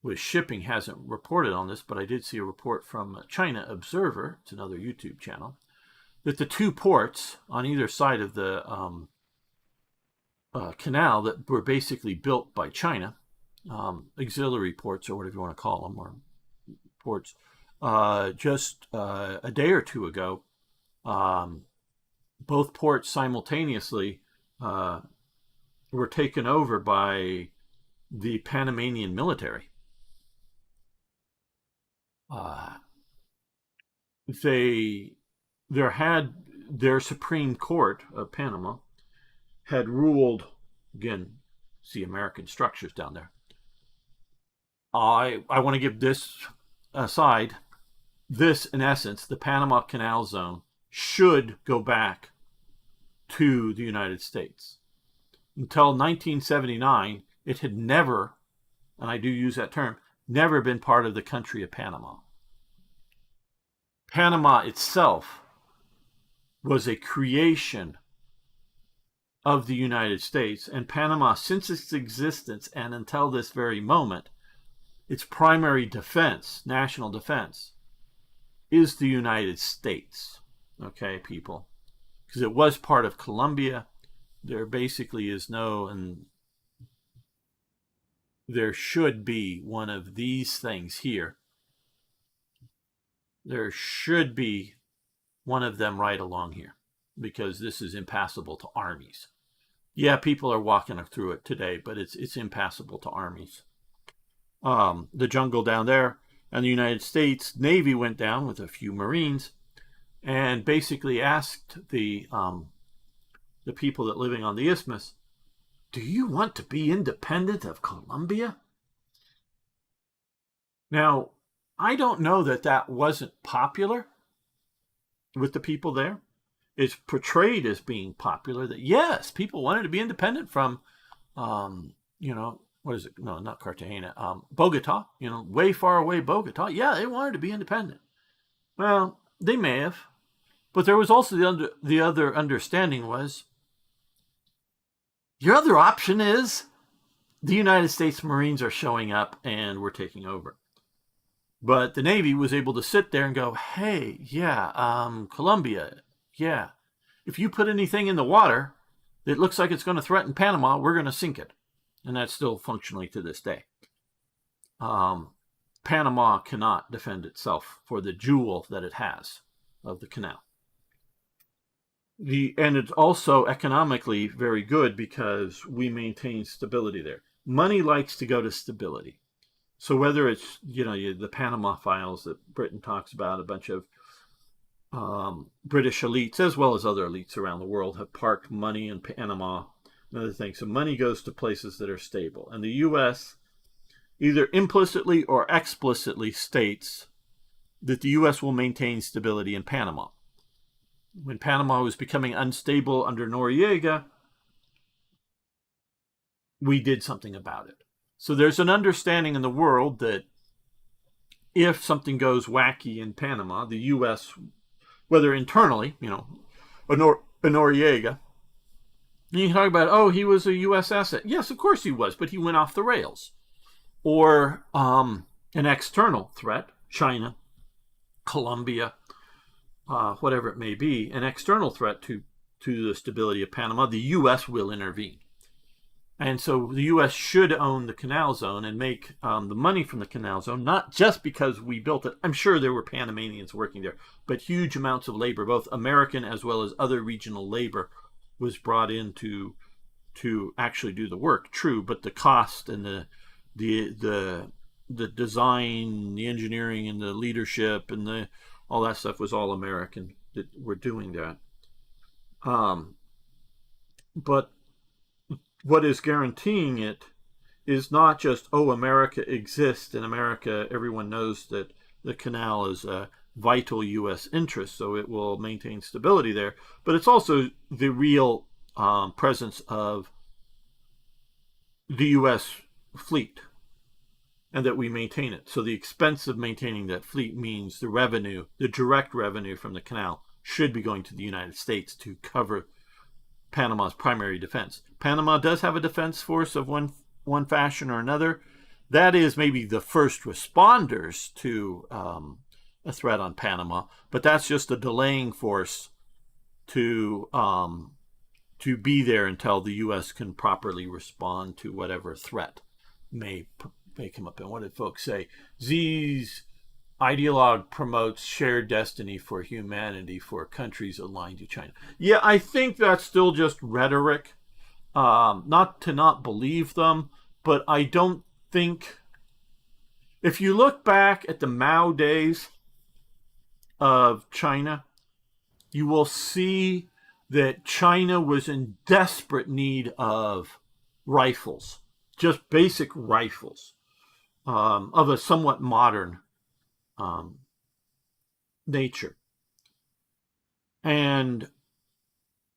B: with Shipping hasn't reported on this, but I did see a report from China Observer, it's another YouTube channel, that the two ports on either side of the canal that were basically built by China, auxiliary ports or whatever you want to call them, or ports, just a day or two ago, both ports simultaneously were taken over by the Panamanian military. Their Supreme Court of Panama had ruled, again, see American structures down there, I want to give this aside. This, in essence, the Panama Canal Zone should go back to the United States. Until 1979, it had never, and I do use that term, never been part of the country of Panama. Panama itself was a creation of the United States, and Panama, since its existence and until this very moment, its primary defense, national defense, is the United States. Okay, people? Because it was part of Colombia. There basically is no, and there should be one of these things here. There should be one of them right along here, because this is impassable to armies. Yeah, people are walking through it today, but it's impassable to armies. The jungle down there, and the United States Navy went down with a few Marines and basically asked the people that living on the isthmus, do you want to be independent of Colombia? Now, I don't know that wasn't popular with the people there. It's portrayed as being popular that, yes, people wanted to be independent from, what is it? No, not Cartagena. Bogota, way far away Bogota. Yeah, they wanted to be independent. Well, they may have. But there was also the other understanding was, your other option is the United States Marines are showing up and we're taking over. But the Navy was able to sit there and go, hey, yeah, Colombia, yeah. If you put anything in the water that looks like it's going to threaten Panama, we're going to sink it. And that's still functionally to this day. Panama cannot defend itself for the jewel that it has of the canal. And it's also economically very good because we maintain stability there. Money likes to go to stability. So whether it's, the Panama Files that Britain talks about, a bunch of British elites, as well as other elites around the world, have parked money in Panama and other things. So money goes to places that are stable. And the U.S. either implicitly or explicitly states that the U.S. will maintain stability in Panama. When Panama was becoming unstable under Noriega, we did something about it. So there's an understanding in the world that if something goes wacky in Panama, the U.S., whether internally, Noriega, you can talk about, he was a U.S. asset. Yes, of course he was, but he went off the rails. Or an external threat, China, Colombia, whatever it may be, an external threat to the stability of Panama, the U.S. will intervene. And so the U.S. should own the canal zone and make the money from the canal zone, not just because we built it. I'm sure there were Panamanians working there, but huge amounts of labor, both American as well as other regional labor, was brought in to actually do the work. True, but the cost and the design, the engineering, and the leadership, and all that stuff was all American that were doing that. But what is guaranteeing it is not just, America exists, and America, everyone knows that the canal is a vital U.S. interest, so it will maintain stability there. But it's also the real presence of the U.S. fleet, and that we maintain it. So the expense of maintaining that fleet means the revenue, the direct revenue from the canal, should be going to the United States to cover Panama's primary defense. Panama does have a defense force of one fashion or another. That is maybe the first responders to a threat on Panama, but that's just a delaying force to be there until the U.S. can properly respond to whatever threat may come up. And what did folks say? Z's ideologue promotes shared destiny for humanity for countries aligned to China. Yeah, I think that's still just rhetoric. Not to not believe them, but I don't think... If you look back at the Mao days of China, you will see that China was in desperate need of rifles, just basic rifles. of a somewhat modern um, nature. And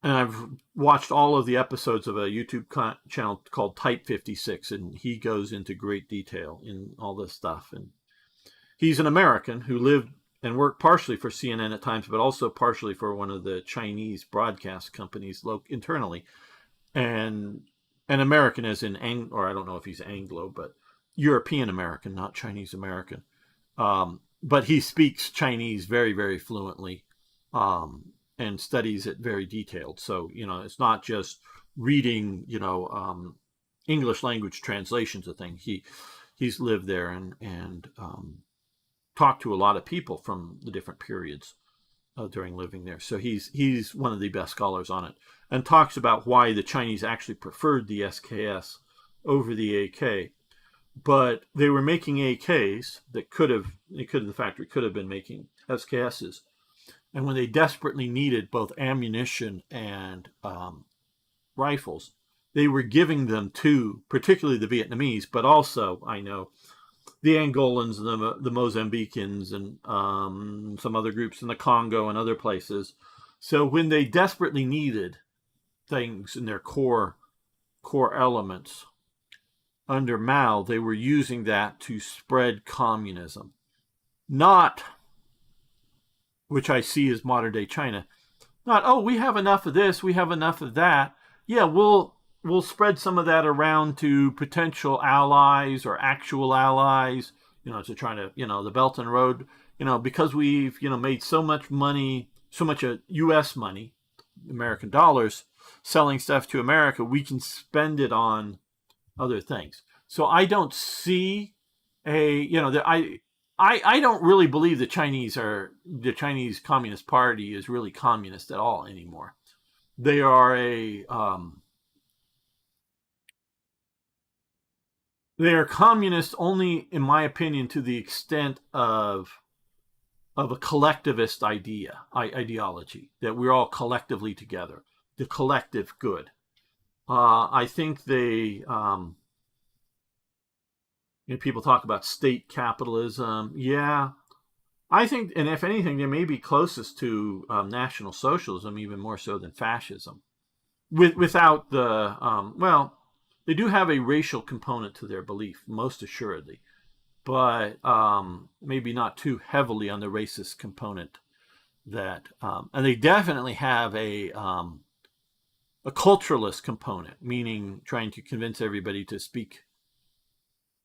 B: I've watched all of the episodes of a YouTube channel called Type 56, and he goes into great detail in all this stuff. And he's an American who lived and worked partially for CNN at times, but also partially for one of the Chinese broadcast companies internally. And an American as in, or I don't know if he's Anglo, but European American, not Chinese American. But he speaks Chinese very, very fluently, and studies it very detailed. So, it's not just reading, English language translations of things. He's lived there and talked to a lot of people from the different periods during living there. So he's one of the best scholars on it, and talks about why the Chinese actually preferred the SKS over the AK. But they were making AKs that the factory could have been making SKSs. And when they desperately needed both ammunition and rifles, they were giving them to particularly the Vietnamese, but also, I know, the Angolans and the Mozambicans and some other groups in the Congo and other places. So when they desperately needed things in their core elements under Mao, they were using that to spread communism. Not, which I see as modern day China, not, oh, we have enough of this, we have enough of that. Yeah, we'll spread some of that around to potential allies or actual allies, to try to, the Belt and Road, because we've, made so much money, so much U.S. money, American dollars, selling stuff to America, we can spend it on other things. So I don't see I don't really believe the Chinese Communist Party is really communist at all anymore. They are they are communist only, in my opinion, to the extent of a collectivist ideology, that we're all collectively together, the collective good. I think people talk about state capitalism. Yeah, I think, and if anything, they may be closest to National Socialism, even more so than fascism. Without the, they do have a racial component to their belief, most assuredly, but maybe not too heavily on the racist component. And they definitely have a culturalist component, meaning trying to convince everybody to speak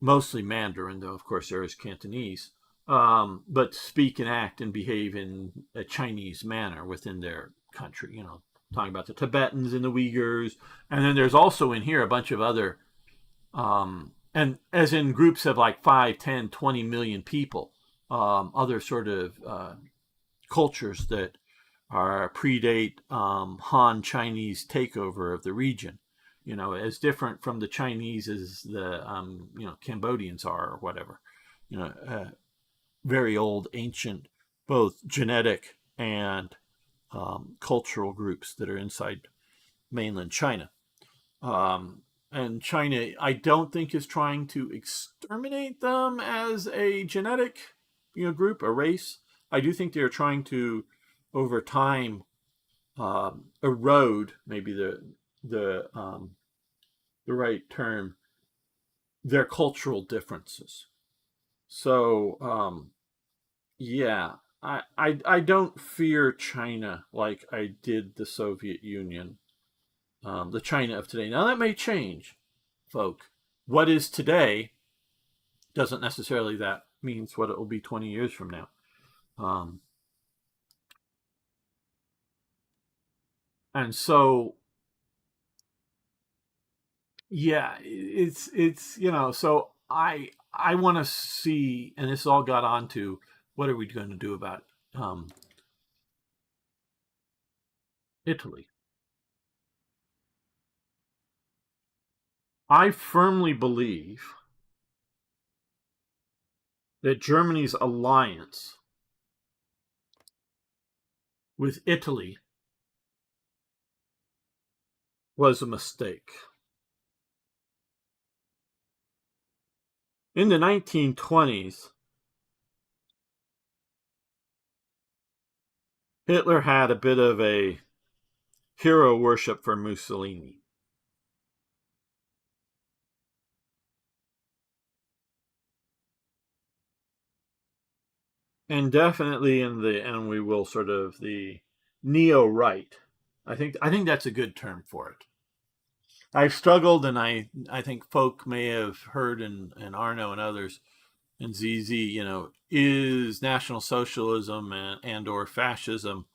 B: mostly Mandarin, though of course there is Cantonese, but speak and act and behave in a Chinese manner within their country. Talking about the Tibetans and the Uyghurs, and then there's also in here a bunch of other, and as in groups of like 5, 10, 20 million people, other sort of cultures that predate Han Chinese takeover of the region. As different from the Chinese as the Cambodians are, or whatever. Very old, ancient, both genetic and cultural groups that are inside mainland China. And China, I don't think, is trying to exterminate them as a genetic, group, a race. I do think they're trying to, over time, erode, maybe the right term, their cultural differences. So, yeah, I don't fear China like I did the Soviet Union, the China of today. Now that may change, folk. What is today doesn't necessarily that means what it will be 20 years from now. And so, yeah, it's so I want to see, and this all got on to what are we going to do about Italy. I firmly believe that Germany's alliance with Italy was a mistake. In the 1920s, Hitler had a bit of a hero worship for Mussolini. And definitely and we will sort of the neo right. I think that's a good term for it. I've struggled, and I think folk may have heard, and Arno and others and ZZ, is National Socialism and or fascism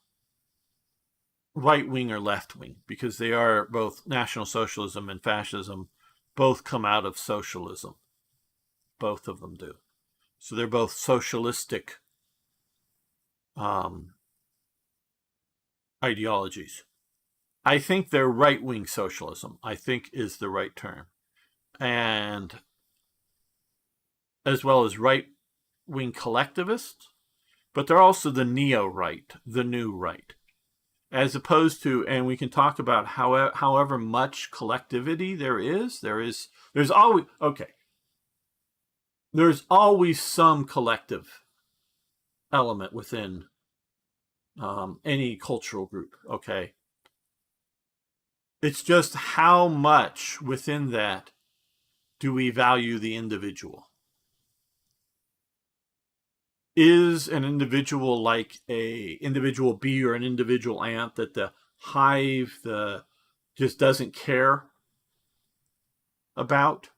B: right wing or left wing? Because they are both. National Socialism and fascism both come out of socialism. Both of them do. So they're both socialistic um, ideologies. I think they're right wing socialism, I think is the right term. And as well as right wing collectivists, but they're also the neo right, the new right. As opposed to, and we can talk about however much collectivity there's always, okay, there's always some collective element within any cultural group, okay? It's just how much within that do we value the individual? Is an individual like a individual bee or an individual ant that the hive just doesn't care about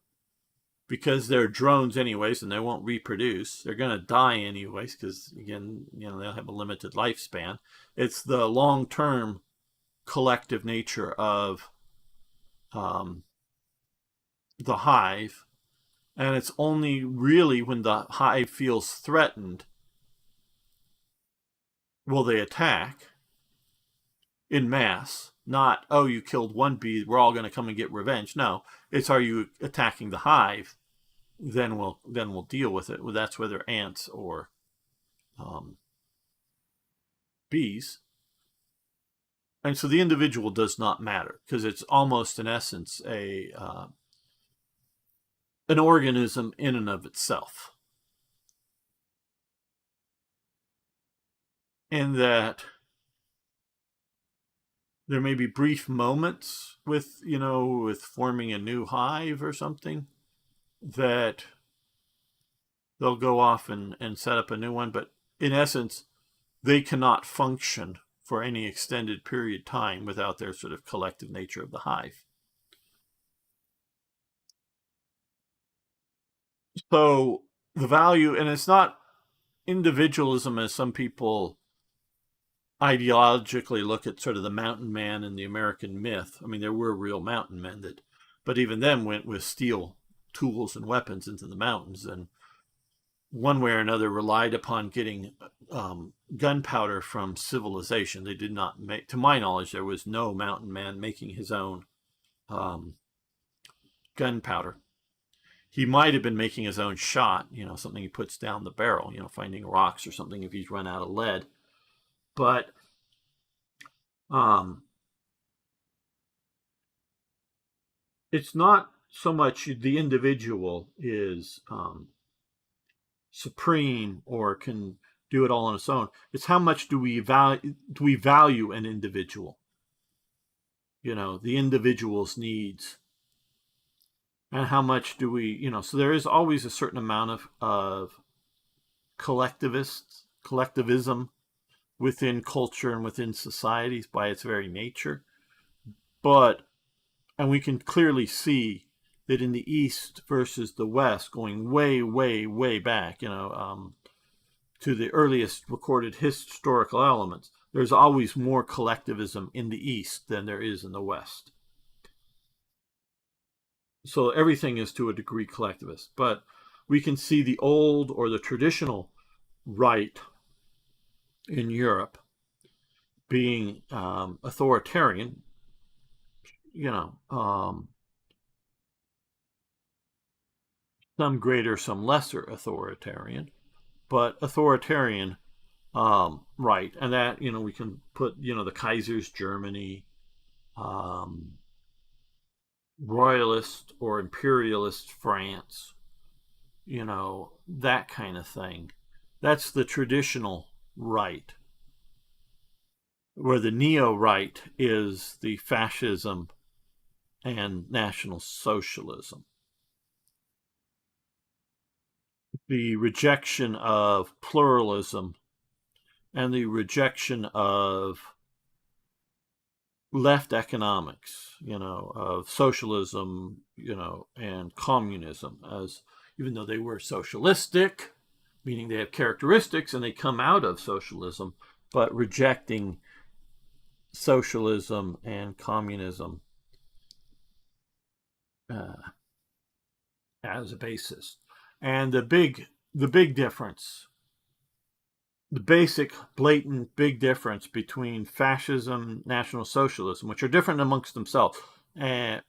B: because they're drones anyways and they won't reproduce? They're going to die anyways because, again, they'll have a limited lifespan. It's the long-term collective nature of the hive, and it's only really when the hive feels threatened will they attack in mass. Not, oh, you killed one bee, we're all going to come and get revenge. No, it's, are you attacking the hive? Then we'll deal with it. Well, that's whether ants or bees. And so the individual does not matter because it's almost, in essence, an organism in and of itself. And that there may be brief moments with forming a new hive or something that they'll go off and set up a new one, but in essence they cannot function for any extended period of time without their sort of collective nature of the hive. So the value, and it's not individualism as some people ideologically look at sort of the mountain man and the American myth. I mean, there were real mountain men but even them went with steel tools and weapons into the mountains, and one way or another relied upon getting gunpowder from civilization. They did not make, to my knowledge, there was no mountain man making his own gunpowder. He might have been making his own shot, something he puts down the barrel, finding rocks or something if he's run out of lead. But it's not so much the individual is supreme or can do it all on its own. It's how much do we value an individual? The individual's needs. And how much do we, so there is always a certain amount of collectivism within culture and within societies by its very nature. And we can clearly see that in the East versus the West, going way, way, way back, to the earliest recorded historical elements, there's always more collectivism in the East than there is in the West. So everything is to a degree collectivist. But we can see the old or the traditional right in Europe being authoritarian, some greater, some lesser authoritarian, but authoritarian, right. And that, we can put, the Kaiser's Germany, royalist or imperialist France, that kind of thing. That's the traditional right, where the neo-right is the fascism and National Socialism. The rejection of pluralism and the rejection of left economics, of socialism, and communism, as even though they were socialistic, meaning they have characteristics and they come out of socialism, but rejecting socialism and communism as a basis. And the big difference, the basic, blatant, big difference between fascism, National Socialism, which are different amongst themselves, and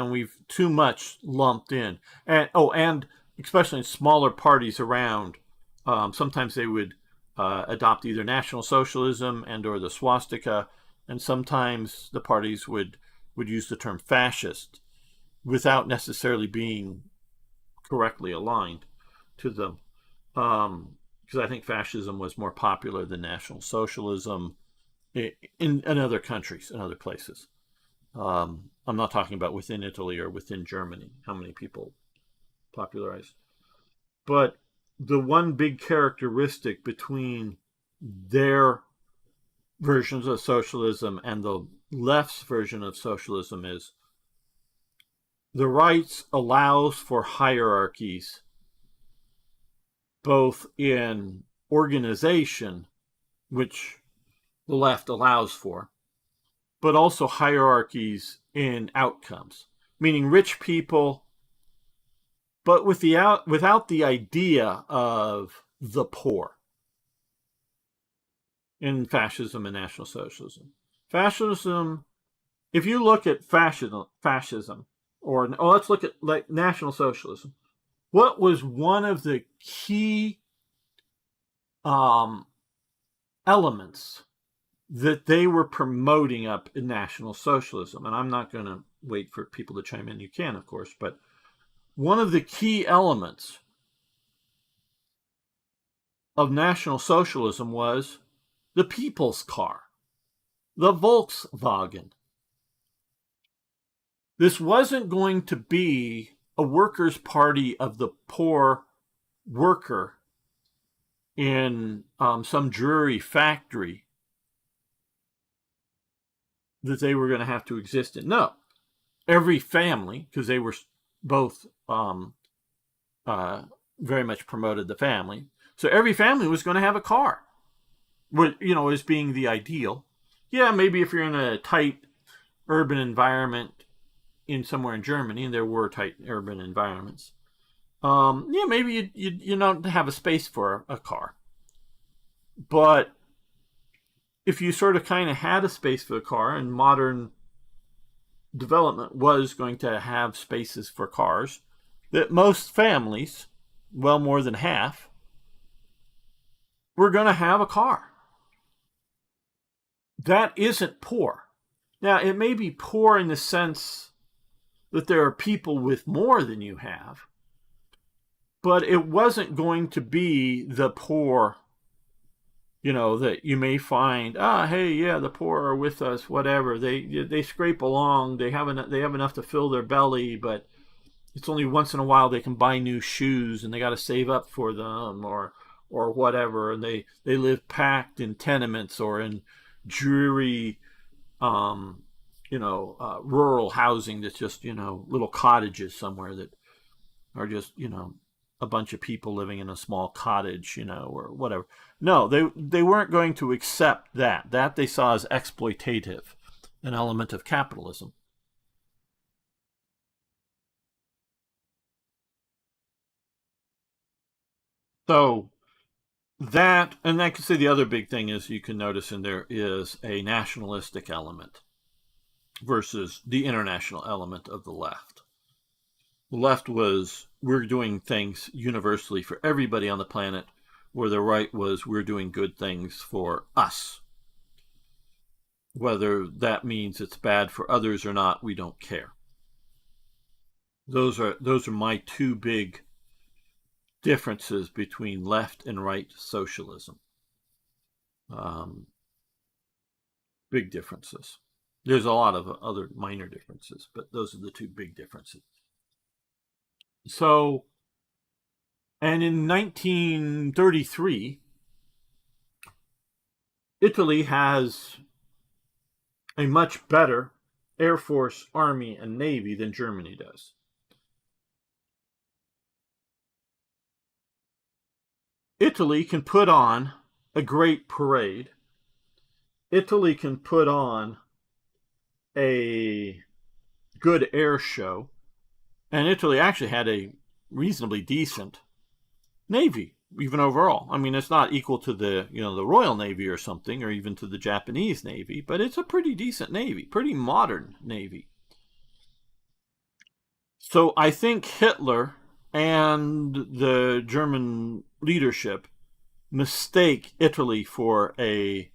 B: we've too much lumped in, and especially in smaller parties around, sometimes they would adopt either National Socialism and or the swastika, and sometimes the parties would use the term fascist without necessarily being correctly aligned to them. Because I think fascism was more popular than National Socialism in other countries, in other places. I'm not talking about within Italy or within Germany, how many people popularized. But the one big characteristic between their versions of socialism and the left's version of socialism is the right allows for hierarchies both in organization, which the left allows for, but also hierarchies in outcomes, meaning rich people, but without the idea of the poor in fascism and National Socialism. Fascism, if you look at fascism or let's look at like National Socialism, what was one of the key elements that they were promoting up in National Socialism? And I'm not going to wait for people to chime in. You can, of course, but one of the key elements of National Socialism was the people's car, the Volkswagen. This wasn't going to be a workers' party of the poor worker in some dreary factory that they were going to have to exist in. No, every family, because they were both very much promoted the family, so every family was going to have a car, as being the ideal. Yeah, maybe if you're in a tight urban environment in somewhere in Germany, and there were tight urban environments, maybe you don't have a space for a car. But if you sort of kind of had a space for a car, and modern development was going to have spaces for cars, that most families, well more than half, were going to have a car. That isn't poor. Now, it may be poor in the sense that there are people with more than you have, but it wasn't going to be the poor, that you may find, hey, yeah, the poor are with us, whatever. They scrape along, they have enough to fill their belly, but it's only once in a while they can buy new shoes and they got to save up for them or whatever, and they live packed in tenements or in dreary rural housing that's just, little cottages somewhere that are just, a bunch of people living in a small cottage, or whatever. No, they weren't going to accept that. That they saw as exploitative, an element of capitalism. So that, and I could say the other big thing is you can notice in there is a nationalistic element versus the international element of the left. The left was, we're doing things universally for everybody on the planet, where the right was, we're doing good things for us. Whether that means it's bad for others or not, we don't care. Those are my two big differences between left and right socialism. Big differences. There's a lot of other minor differences, but those are the two big differences. So, and in 1933, Italy has a much better Air Force, Army, and Navy than Germany does. Italy can put on a great parade. Italy can put on a good air show. And Italy actually had a reasonably decent navy, even overall. I mean, it's not equal to the Royal Navy or something, or even to the Japanese Navy, but it's a pretty decent navy, pretty modern navy. So I think Hitler and the German leadership mistake Italy for a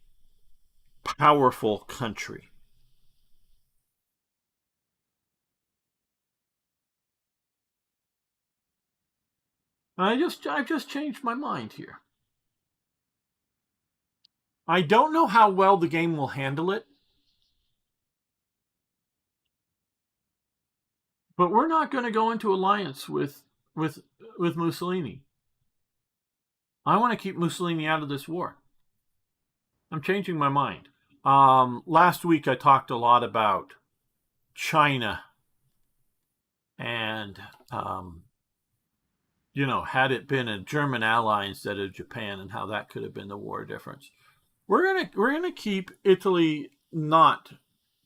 B: powerful country. I've just changed my mind here. I don't know how well the game will handle it, but we're not going to go into alliance with Mussolini. I want to keep Mussolini out of this war. I'm changing my mind. Last week I talked a lot about China and had it been a German ally instead of Japan, and how that could have been the war difference. We're gonna keep Italy not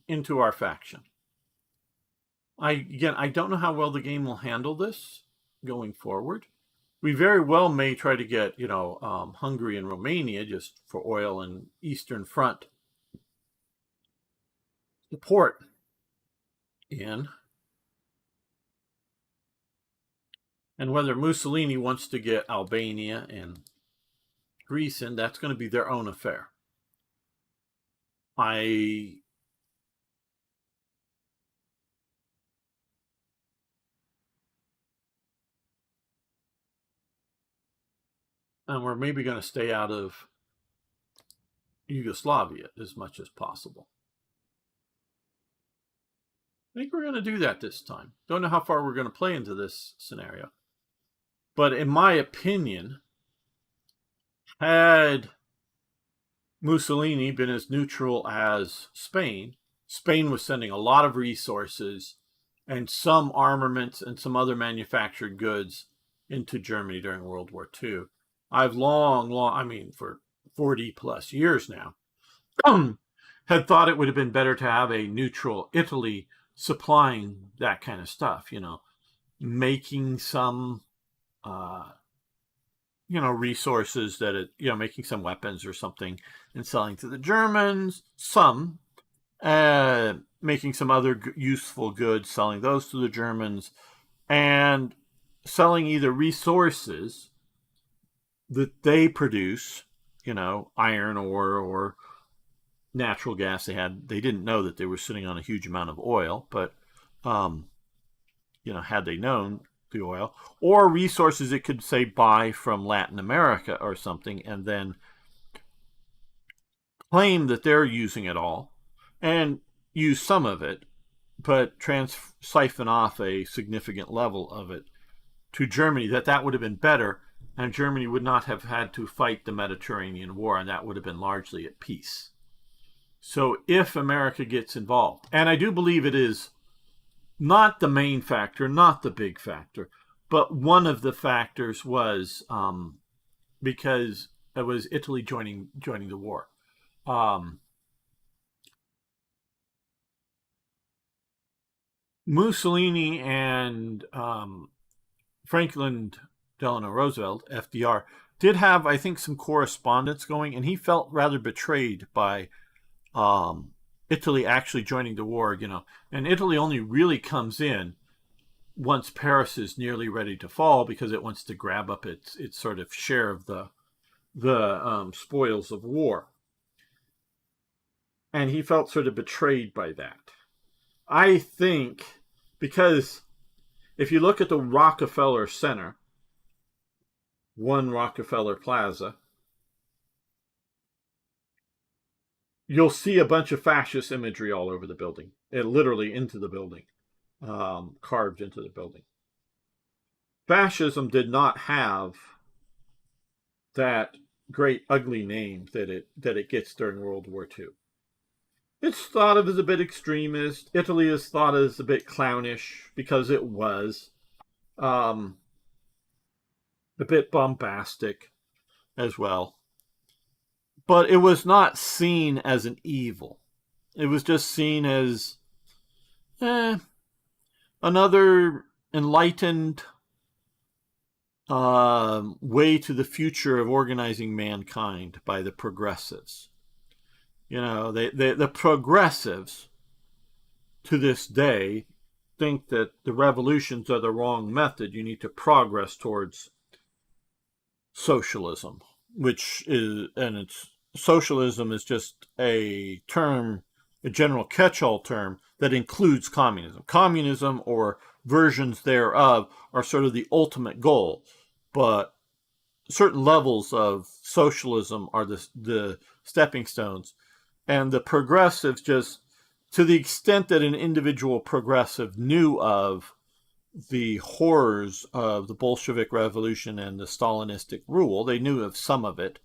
B: into our faction. I don't know how well the game will handle this going forward. We very well may try to get Hungary and Romania just for oil and Eastern Front support in. And whether Mussolini wants to get Albania and Greece in, that's going to be their own affair. And we're maybe going to stay out of Yugoslavia as much as possible. I think we're going to do that this time. Don't know how far we're going to play into this scenario. But in my opinion, had Mussolini been as neutral as Spain, Spain was sending a lot of resources and some armaments and some other manufactured goods into Germany during World War II. I've for 40 plus years now, had thought it would have been better to have a neutral Italy supplying that kind of stuff, making some, resources making some weapons or something and selling to the Germans, making some other useful goods, selling those to the Germans, and selling either resources that they produce, iron ore or natural gas. They didn't know that they were sitting on a huge amount of oil, but had they known the oil, or resources it could say buy from Latin America or something, and then claim that they're using it all and use some of it, but siphon off a significant level of it to Germany. That would have been better, and Germany would not have had to fight the Mediterranean War, and that would have been largely at peace. So if America gets involved, and I do believe it is not the main factor, not the big factor, but one of the factors was because it was Italy joining the war. Mussolini and Franklin Delano Roosevelt, FDR, did have, I think, some correspondence going, and he felt rather betrayed by Italy actually joining the war, and Italy only really comes in once Paris is nearly ready to fall, because it wants to grab up its sort of share of the spoils of war. And he felt sort of betrayed by that. I think because if you look at the Rockefeller Center, One Rockefeller Plaza, you'll see a bunch of fascist imagery all over the building, literally into the building, carved into the building. Fascism did not have that great ugly name that it gets during World War II. It's thought of as a bit extremist. Italy is thought as a bit clownish because it was um, a bit bombastic as well. But it was not seen as an evil. It was just seen as another enlightened way to the future of organizing mankind by the progressives. You know, the progressives to this day think that the revolutions are the wrong method. You need to progress towards socialism, which is, and it's socialism is just a term, a general catch-all term that includes communism. Communism or versions thereof are sort of the ultimate goal, but certain levels of socialism are the stepping stones. And the progressives, just to the extent that an individual progressive knew of the horrors of the Bolshevik Revolution and the Stalinistic rule, they knew of some of it.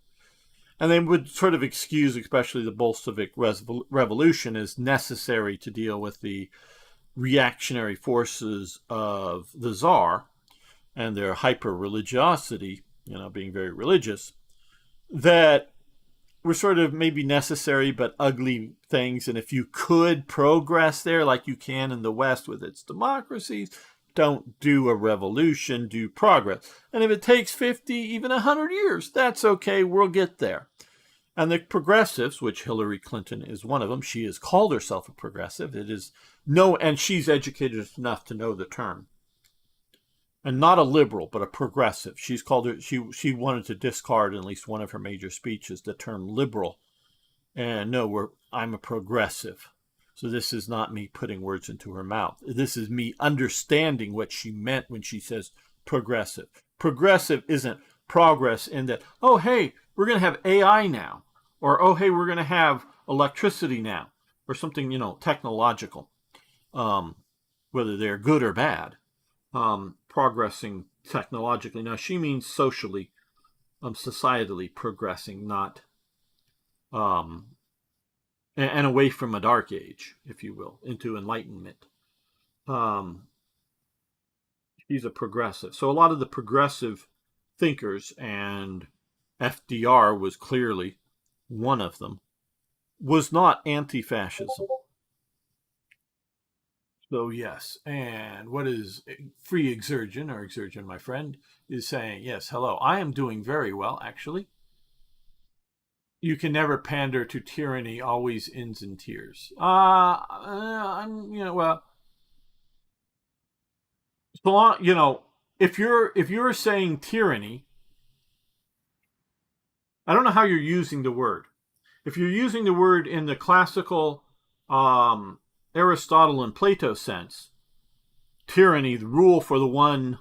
B: And they would sort of excuse, especially the Bolshevik Revolution, as necessary to deal with the reactionary forces of the Tsar and their hyper-religiosity, being very religious, that were sort of maybe necessary but ugly things. And if you could progress there like you can in the West with its democracies, don't do a revolution, do progress. And if it takes 50, even 100 years, that's okay, we'll get there. And the progressives, which Hillary Clinton is one of them, she has called herself a progressive. And she's educated enough to know the term. And not a liberal, but a progressive. She's called her. She wanted to discard in at least one of her major speeches the term liberal. And no, I'm a progressive. So this is not me putting words into her mouth. This is me understanding what she meant when she says progressive. Progressive isn't progress in that, oh, hey, we're going to have AI now. Or, oh, hey, we're going to have electricity now. Or something, technological. Whether they're good or bad. Progressing technologically. Now, she means socially, societally progressing, not and away from a dark age, if you will, into enlightenment. He's a progressive. So a lot of the progressive thinkers, and FDR was clearly one of them, was not anti-fascism. So yes, and what is Free Exergen, or Exergen, my friend, is saying, yes, hello, I am doing very well, actually. You can never pander to tyranny, always ends in tears. Well, so long, if you're saying tyranny, I don't know how you're using the word. If you're using the word in the classical Aristotle and Plato sense, tyranny, the rule for the one,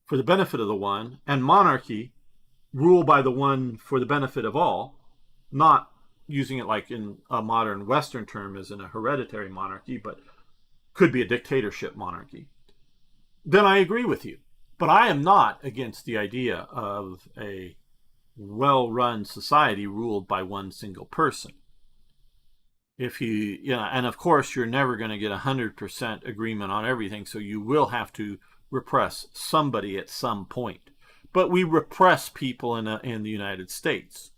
B: for the benefit of the one, and monarchy, rule by the one for the benefit of all, not using it like in a modern Western term as in a hereditary monarchy, but could be a dictatorship monarchy, then I agree with you. But I am not against the idea of a well-run society ruled by one single person. If and of course you're never going to get 100% agreement on everything, so you will have to repress somebody at some point. But we repress people in the United States.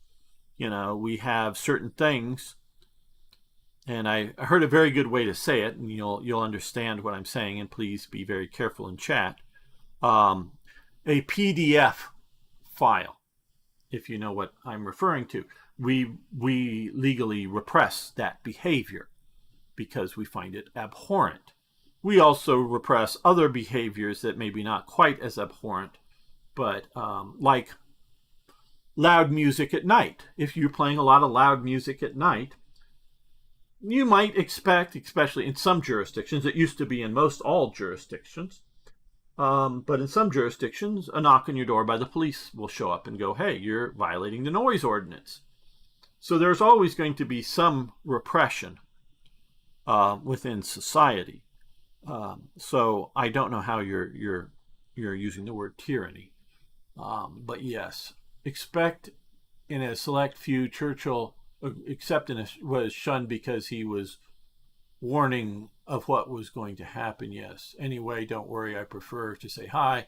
B: We have certain things, and I heard a very good way to say it, and you'll understand what I'm saying, and please be very careful in chat. A PDF file, if you know what I'm referring to. We legally repress that behavior because we find it abhorrent. We also repress other behaviors that may be not quite as abhorrent, but like loud music at night. If you're playing a lot of loud music at night, you might expect, especially in some jurisdictions, it used to be in most all jurisdictions, But in some jurisdictions, a knock on your door by the police will show up and go, hey, you're violating the noise ordinance. So there's always going to be some repression within society. So I don't know how you're using the word tyranny. But yes, expect in a select few, Churchill was shunned because he was warning of what was going to happen. Yes. Anyway, don't worry. I prefer to say, hi,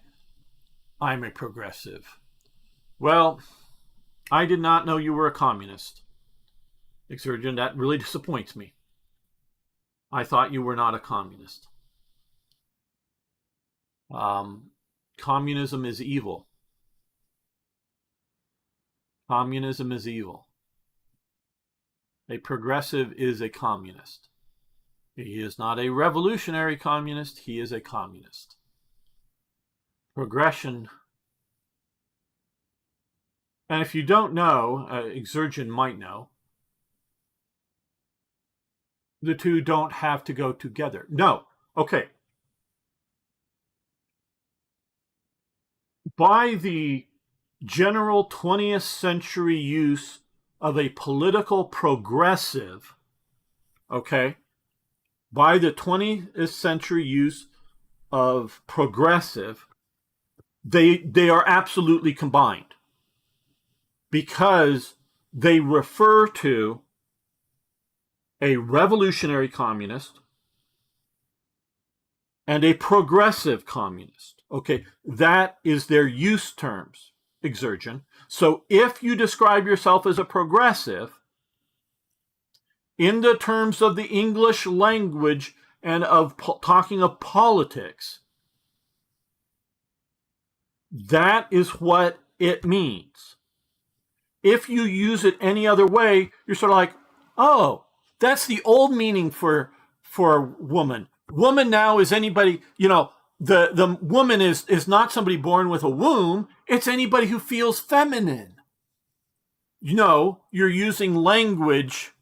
B: I'm a progressive. Well, I did not know you were a communist. Exurgent, that really disappoints me. I thought you were not a communist. Communism is evil. Communism is evil. A progressive is a communist. He is not a revolutionary communist. He is a communist. Progression. And if you don't know, Exurgent might know, the two don't have to go together. No. Okay. By the general 20th century use of a political progressive, okay, by the 20th century use of progressive, they are absolutely combined because they refer to a revolutionary communist and a progressive communist. Okay, that is their use terms, Exurgent. So if you describe yourself as a progressive, in the terms of the English language and of talking of politics, that is what it means. If you use it any other way, you're sort of like, oh, that's the old meaning for woman. Woman now is anybody, the woman is not somebody born with a womb. It's anybody who feels feminine. You're using language.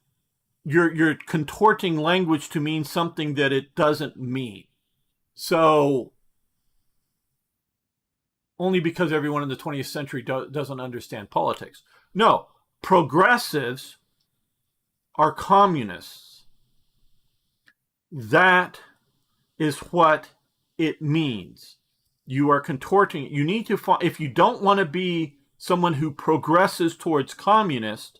B: You're contorting language to mean something that it doesn't mean. So only because everyone in the 20th century doesn't understand politics. No, progressives are communists. That is what it means. You are contorting. You need to find, if you don't want to be someone who progresses towards communist,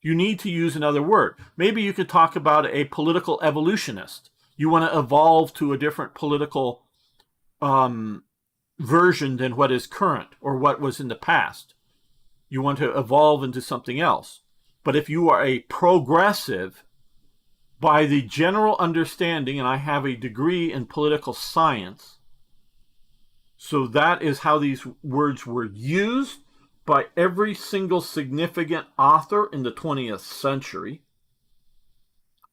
B: you need to use another word. Maybe you could talk about a political evolutionist. You want to evolve to a different political version than what is current or what was in the past. You want to evolve into something else. But if you are a progressive, by the general understanding, and I have a degree in political science, so that is how these words were used by every single significant author in the 20th century.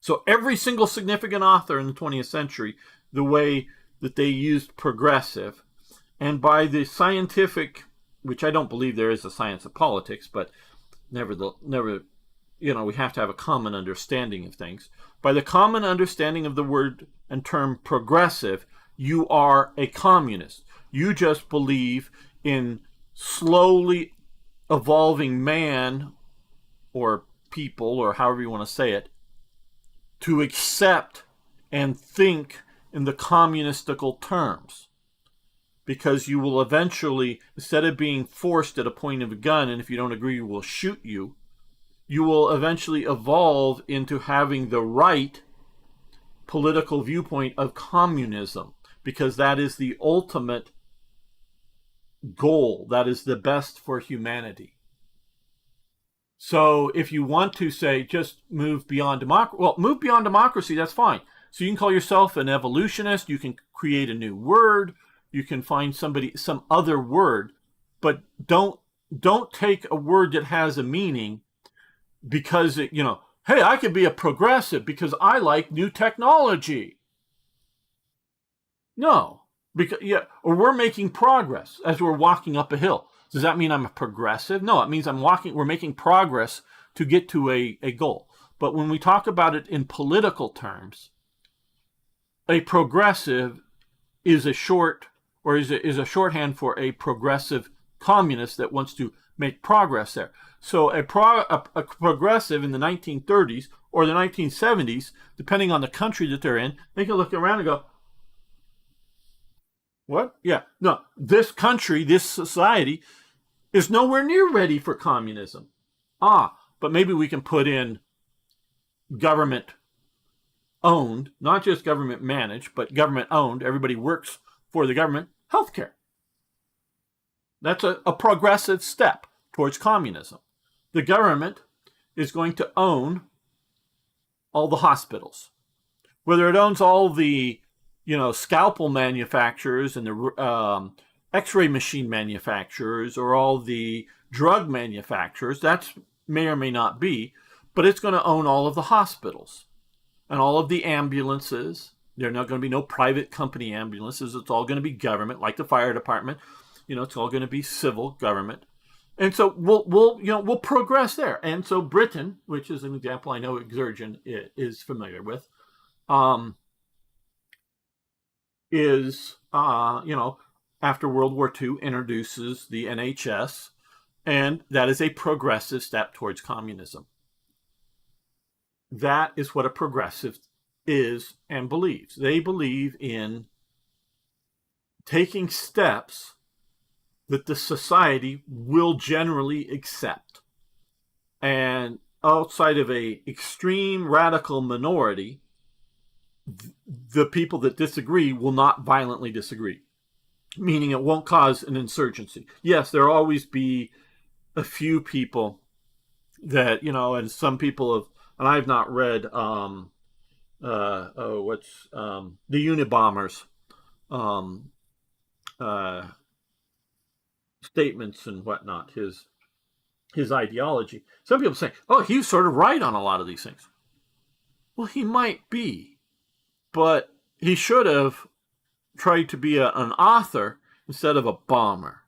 B: So every single significant author in the 20th century, the way that they used progressive, and by the scientific, which I don't believe there is a science of politics, but never, we have to have a common understanding of things. By the common understanding of the word and term progressive, you are a communist. You just believe in slowly evolving man or people, or however you want to say it, to accept and think in the communistical terms. Because you will eventually, instead of being forced at a point of a gun, and if you don't agree, we'll shoot you, you will eventually evolve into having the right political viewpoint of communism, because that is the ultimate goal. That is the best for humanity. So if you want to say just move beyond democracy, well, move beyond democracy, that's fine. So you can call yourself an evolutionist, you can create a new word, you can find some other word, but don't take a word that has a meaning because hey, I could be a progressive because I like new technology. No, or we're making progress as we're walking up a hill. Does that mean I'm a progressive? No, it means we're making progress to get to a goal. But when we talk about it in political terms, a progressive is a shorthand for a progressive communist that wants to make progress there. So a progressive in the 1930s or the 1970s, depending on the country that they're in, they can look around and go, what? Yeah, no, this country, this society is nowhere near ready for communism. But maybe we can put in government owned, not just government managed, but government owned, everybody works for the government, healthcare. That's a progressive step towards communism. The government is going to own all the hospitals. Whether it owns all the, scalpel manufacturers and the x-ray machine manufacturers or all the drug manufacturers, that may or may not be, but it's going to own all of the hospitals and all of the ambulances. There are not going to be no private company ambulances. It's all going to be government, like the fire department. It's all going to be civil government. And so we'll progress there. And so Britain, which is an example I know Exergen is familiar with, is after World War II introduces the NHS, and that is a progressive step towards communism. That is what a progressive is and believes. They believe in taking steps that the society will generally accept. And outside of a extreme radical minority, the people that disagree will not violently disagree, meaning it won't cause an insurgency. Yes, there'll always be a few people that, and some people have, and I've not read the Unibombers statements and whatnot, his ideology. Some people say, he's sort of right on a lot of these things. Well, he might be, but he should have tried to be an author instead of a bomber.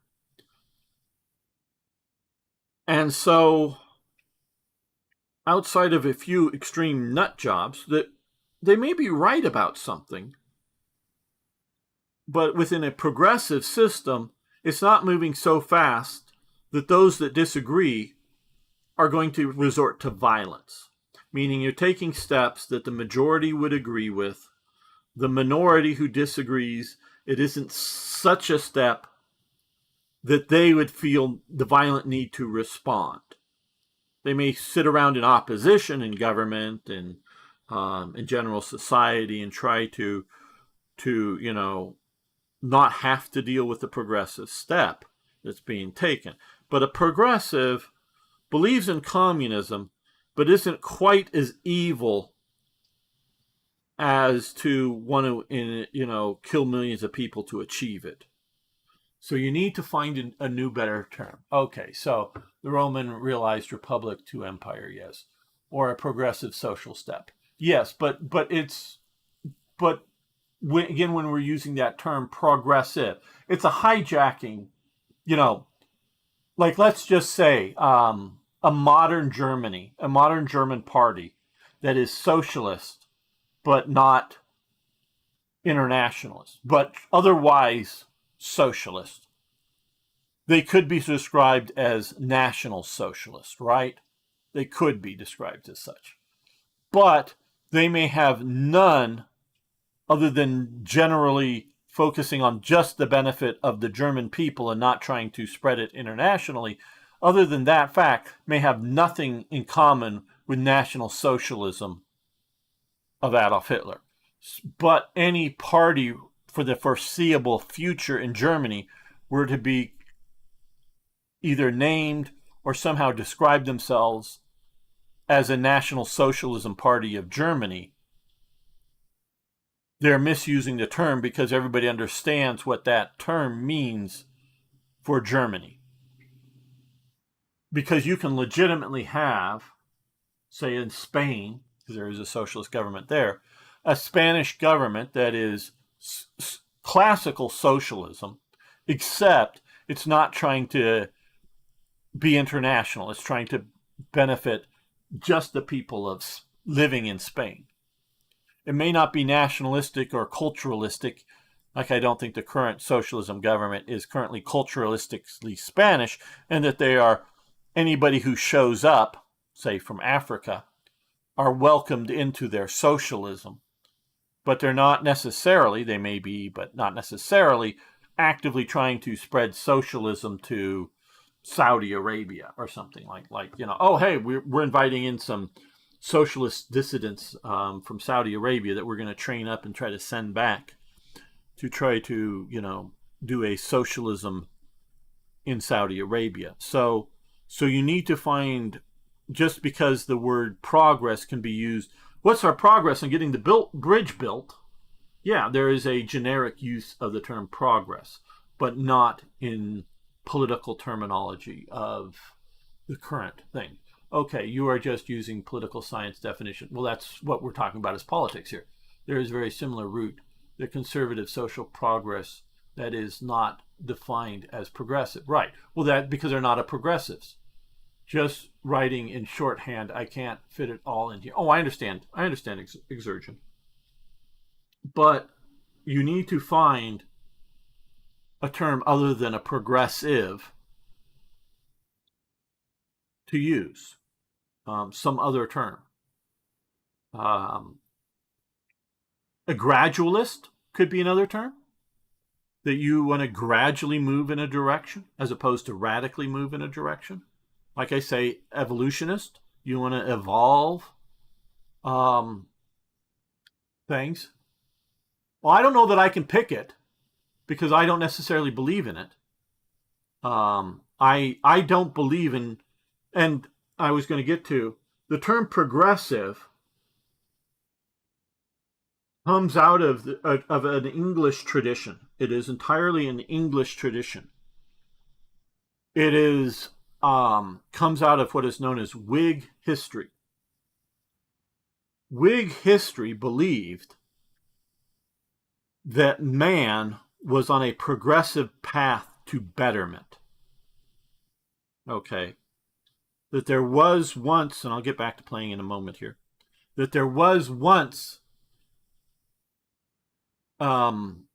B: And so, outside of a few extreme nut jobs, that they may be right about something, but within a progressive system, it's not moving so fast that those that disagree are going to resort to violence. Meaning you're taking steps that the majority would agree with. The minority who disagrees, it isn't such a step that they would feel the violent need to respond. They may sit around in opposition in government and in general society and try to not have to deal with the progressive step that's being taken. But a progressive believes in communism, but isn't quite as evil as to want to, kill millions of people to achieve it. So you need to find a new, better term. Okay, so the Roman realized republic to empire, yes, or a progressive social step, yes. But when we're using that term progressive, it's a hijacking. Like let's just say a modern Germany, a modern German party that is socialist, but not internationalist, but otherwise socialist. They could be described as national socialist, right? They could be described as such. But they may have none other than generally focusing on just the benefit of the German people and not trying to spread it internationally. Other than that fact, may have nothing in common with National Socialism of Adolf Hitler. But any party for the foreseeable future in Germany were to be either named or somehow describe themselves as a National Socialism Party of Germany, they're misusing the term because everybody understands what that term means for Germany. Because you can legitimately have, say in Spain, because there is a socialist government there, a Spanish government that is classical socialism, except it's not trying to be international. It's trying to benefit just the people of living in Spain. It may not be nationalistic or culturalistic Like, I don't think the current socialism government is currently culturalistically Spanish, and that they are anybody who shows up, say from Africa, are welcomed into their socialism. But they're not necessarily, they may be, but not necessarily, actively trying to spread socialism to Saudi Arabia or something like oh, hey, we're inviting in some socialist dissidents from Saudi Arabia that we're going to train up and try to send back to try to, do a socialism in Saudi Arabia. So you need to find, just because the word progress can be used, what's our progress in getting the bridge built? Yeah, there is a generic use of the term progress, but not in political terminology of the current thing. Okay, you are just using political science definition. Well, that's what we're talking about as politics here. There is a very similar root. The conservative social progress that is not defined as progressive. Right. Well, that because they're not a progressives. Just writing in shorthand, I can't fit it all in here. Oh, I understand. I understand exertion. But you need to find a term other than a progressive to use. Some other term. A gradualist could be another term. That you want to gradually move in a direction as opposed to radically move in a direction. Like I say, evolutionist, you want to evolve things. Well, I don't know that I can pick it because I don't necessarily believe in it. I don't believe in, and I was going to get to, the term progressive comes out of an English tradition. It is entirely an English tradition. It is comes out of what is known as Whig history. Whig history believed that man was on a progressive path to betterment. Okay. That there was once, and I'll get back to playing in a moment here, that there was once in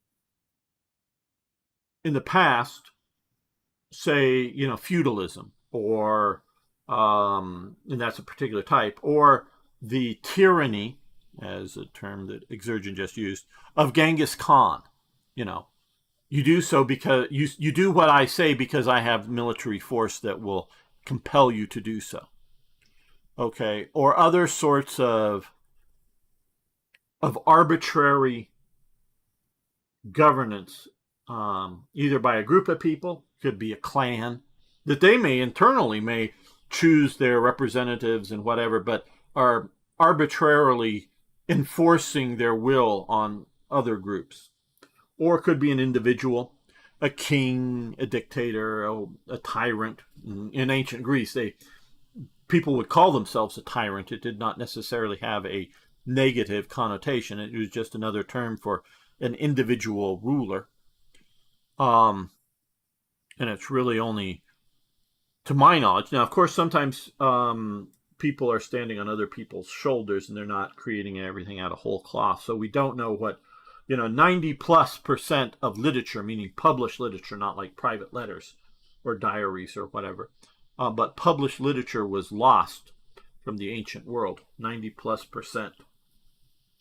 B: the past, say, feudalism, or and that's a particular type, or the tyranny, as a term that Exergen just used, of Genghis Khan. You do so because you do what I say because I have military force that will compel you to do so. Okay, or other sorts of arbitrary governance, either by a group of people, could be a clan, that they may choose their representatives and whatever, but are arbitrarily enforcing their will on other groups. Or it could be an individual, a king, a dictator, a tyrant. In ancient Greece, people would call themselves a tyrant. It did not necessarily have a negative connotation. It was just another term for an individual ruler. And it's really only, to my knowledge, now of course sometimes people are standing on other people's shoulders and they're not creating everything out of whole cloth. So we don't know what, 90+% of literature, meaning published literature, not like private letters or diaries or whatever, but published literature was lost from the ancient world. 90+%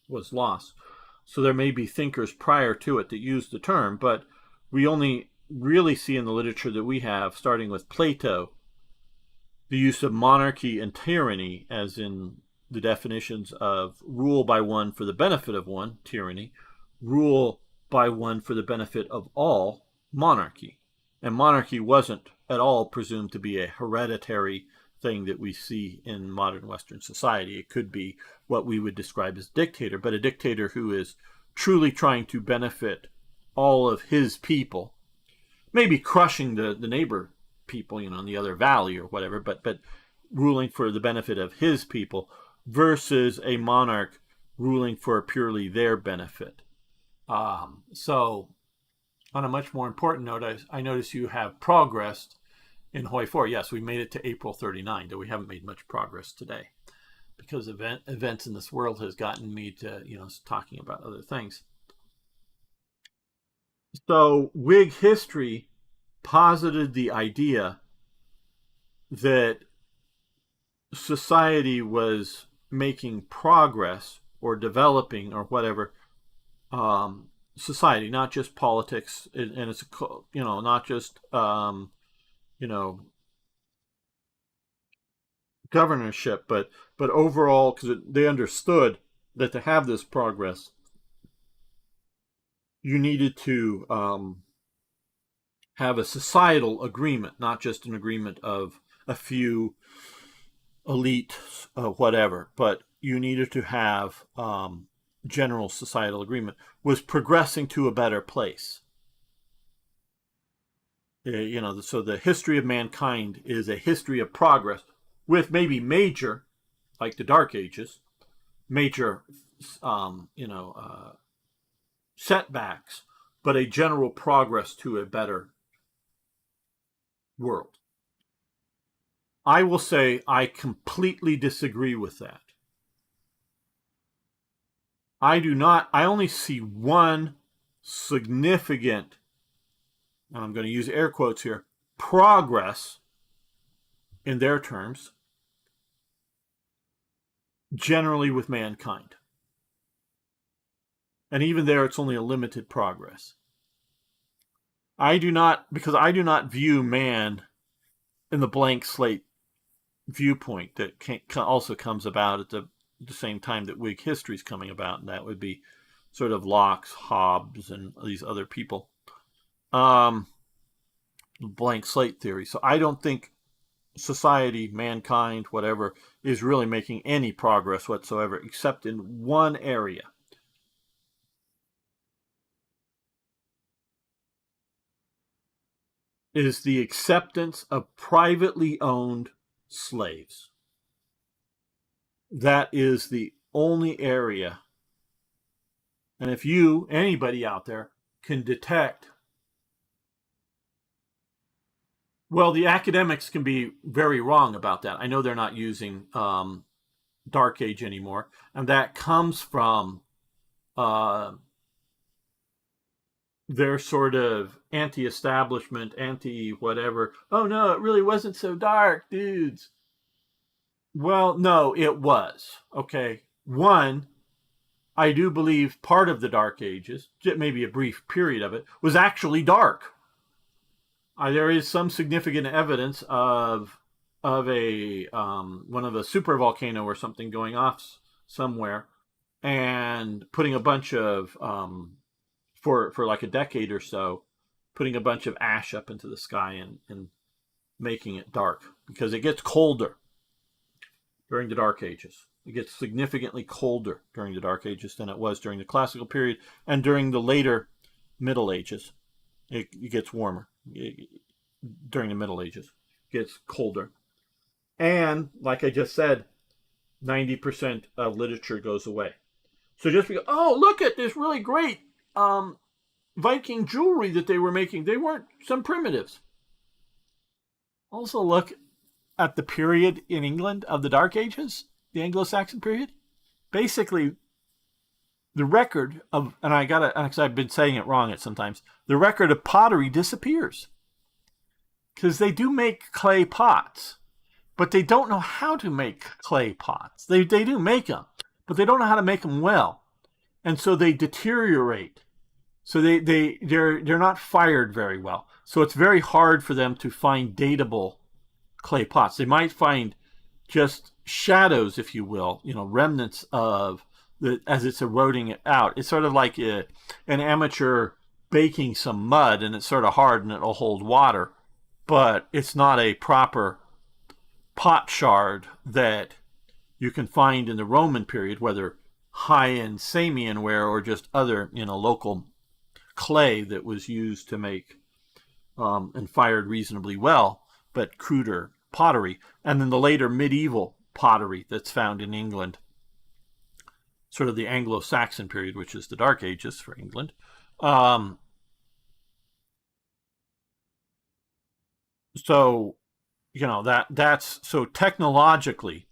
B: was lost. So there may be thinkers prior to it that used the term, but we only really see in the literature that we have, starting with Plato, the use of monarchy and tyranny, as in the definitions of rule by one for the benefit of one, tyranny, rule by one for the benefit of all, monarchy. And monarchy wasn't at all presumed to be a hereditary thing that we see in modern Western society. It could be what we would describe as dictator, but a dictator who is truly trying to benefit all of his people, maybe crushing the neighbor people, in the other valley or whatever, but ruling for the benefit of his people, versus a monarch ruling for purely their benefit. So on a much more important note, I notice you have progressed in Hoi 4. Yes, we made it to April 39, though we haven't made much progress today because events in this world has gotten me to, talking about other things. So Whig history posited the idea that society was making progress or developing or whatever, society, not just politics, and it's not just you know governorship, but overall, because they understood that to have this progress, you needed to have a societal agreement, not just an agreement of a few elite, whatever, but you needed to have general societal agreement, was progressing to a better place. So the history of mankind is a history of progress with maybe major, like the Dark Ages, major, setbacks, but a general progress to a better world. I will say I completely disagree with that. I only see one significant, and I'm going to use air quotes here, progress in their terms, generally with mankind. And even there, it's only a limited progress. Because I do not view man in the blank slate viewpoint that also comes about at the same time that Whig history is coming about, and that would be sort of Locke's, Hobbes, and these other people. Blank slate theory. So I don't think society, mankind, whatever, is really making any progress whatsoever, except in one area. Is the acceptance of privately owned slaves. That is the only area. And if anybody out there, can detect, well, the academics can be very wrong about that. I know they're not using Dark Age anymore, and that comes from their sort of anti-establishment, anti-whatever. Oh no, it really wasn't so dark, dudes. Well, no, it was. Okay. One, I do believe part of the Dark Ages, maybe a brief period of it, was actually dark. There is some significant evidence of a one of a super volcano or something going off somewhere and putting a bunch of for like a decade or so, putting a bunch of ash up into the sky and making it dark, because it gets colder during the Dark Ages. It gets significantly colder during the Dark Ages than it was during the Classical period, and during the later Middle Ages, it gets warmer. During the Middle Ages, it gets colder. And, like I just said, 90% of literature goes away. So just because, oh, look at this really great Viking jewelry that they were making. They weren't some primitives. Also, look at the period in England of the Dark Ages, the Anglo-Saxon period. Basically, the record of, and because I've been saying it wrong at sometimes, the record of pottery disappears. Because they do make clay pots, but they don't know how to make clay pots. They do make them, but they don't know how to make them well. And so they deteriorate. So they're not fired very well. So it's very hard for them to find dateable clay pots. They might find just shadows, if you will, remnants of as it's eroding it out. It's sort of like an amateur baking some mud, and it's sort of hard and it'll hold water, but it's not a proper pot shard that you can find in the Roman period, whether high-end Samian ware or just other, local clay that was used to make and fired reasonably well, but cruder pottery. And then the later medieval pottery that's found in England, sort of the Anglo-Saxon period, which is the Dark Ages for England. So, that's so technologically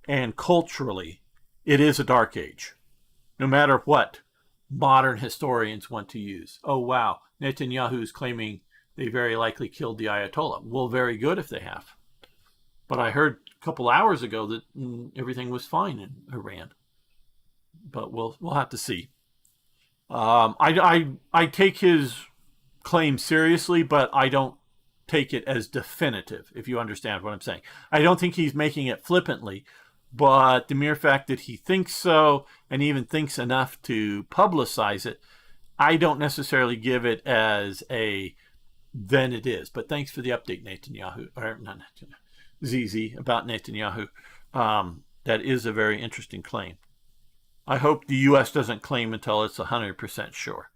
B: and culturally, it is a Dark Age, no matter what modern historians want to use. Oh, wow, Netanyahu is claiming they very likely killed the Ayatollah. Well, very good if they have. But I heard a couple hours ago that everything was fine in Iran. But we'll have to see. I take his claim seriously, but I don't take it as definitive, if you understand what I'm saying. I don't think he's making it flippantly, but the mere fact that he thinks so and even thinks enough to publicize it, I don't necessarily give it as a then it is. But thanks for the update, Netanyahu, or not Netanyahu, ZZ, about Netanyahu. That is a very interesting claim. I hope the U.S. doesn't claim until it's 100% sure.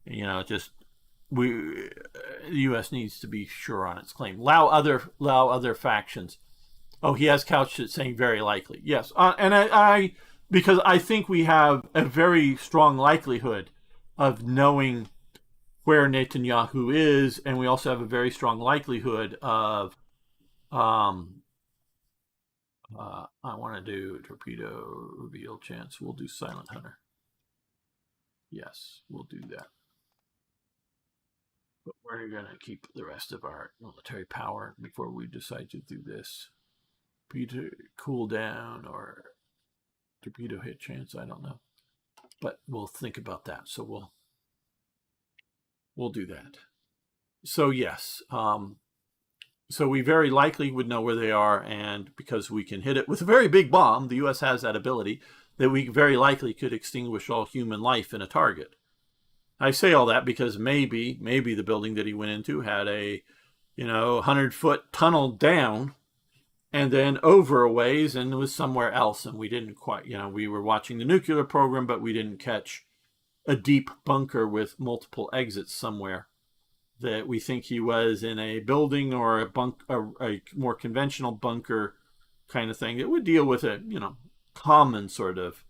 B: The U.S. needs to be sure on its claim. Allow other factions. Oh, he has couched it saying very likely. Yes, and I because I think we have a very strong likelihood of knowing where Netanyahu is, and we also have a very strong likelihood of I want to do torpedo reveal chance. We'll do silent hunter. Yes, we'll do that. But we're going to keep the rest of our military power before we decide to do this. Torpedo cooldown or torpedo hit chance, I don't know. But we'll think about that. So we'll do that. So yes, so we very likely would know where they are, and because we can hit it with a very big bomb, the U.S. has that ability, that we very likely could extinguish all human life in a target. I say all that because maybe the building that he went into had a 100-foot tunnel down and then over a ways and it was somewhere else, and we didn't quite, we were watching the nuclear program, but we didn't catch a deep bunker with multiple exits somewhere. That we think he was in a building or a more conventional bunker kind of thing. It would deal with a common sort of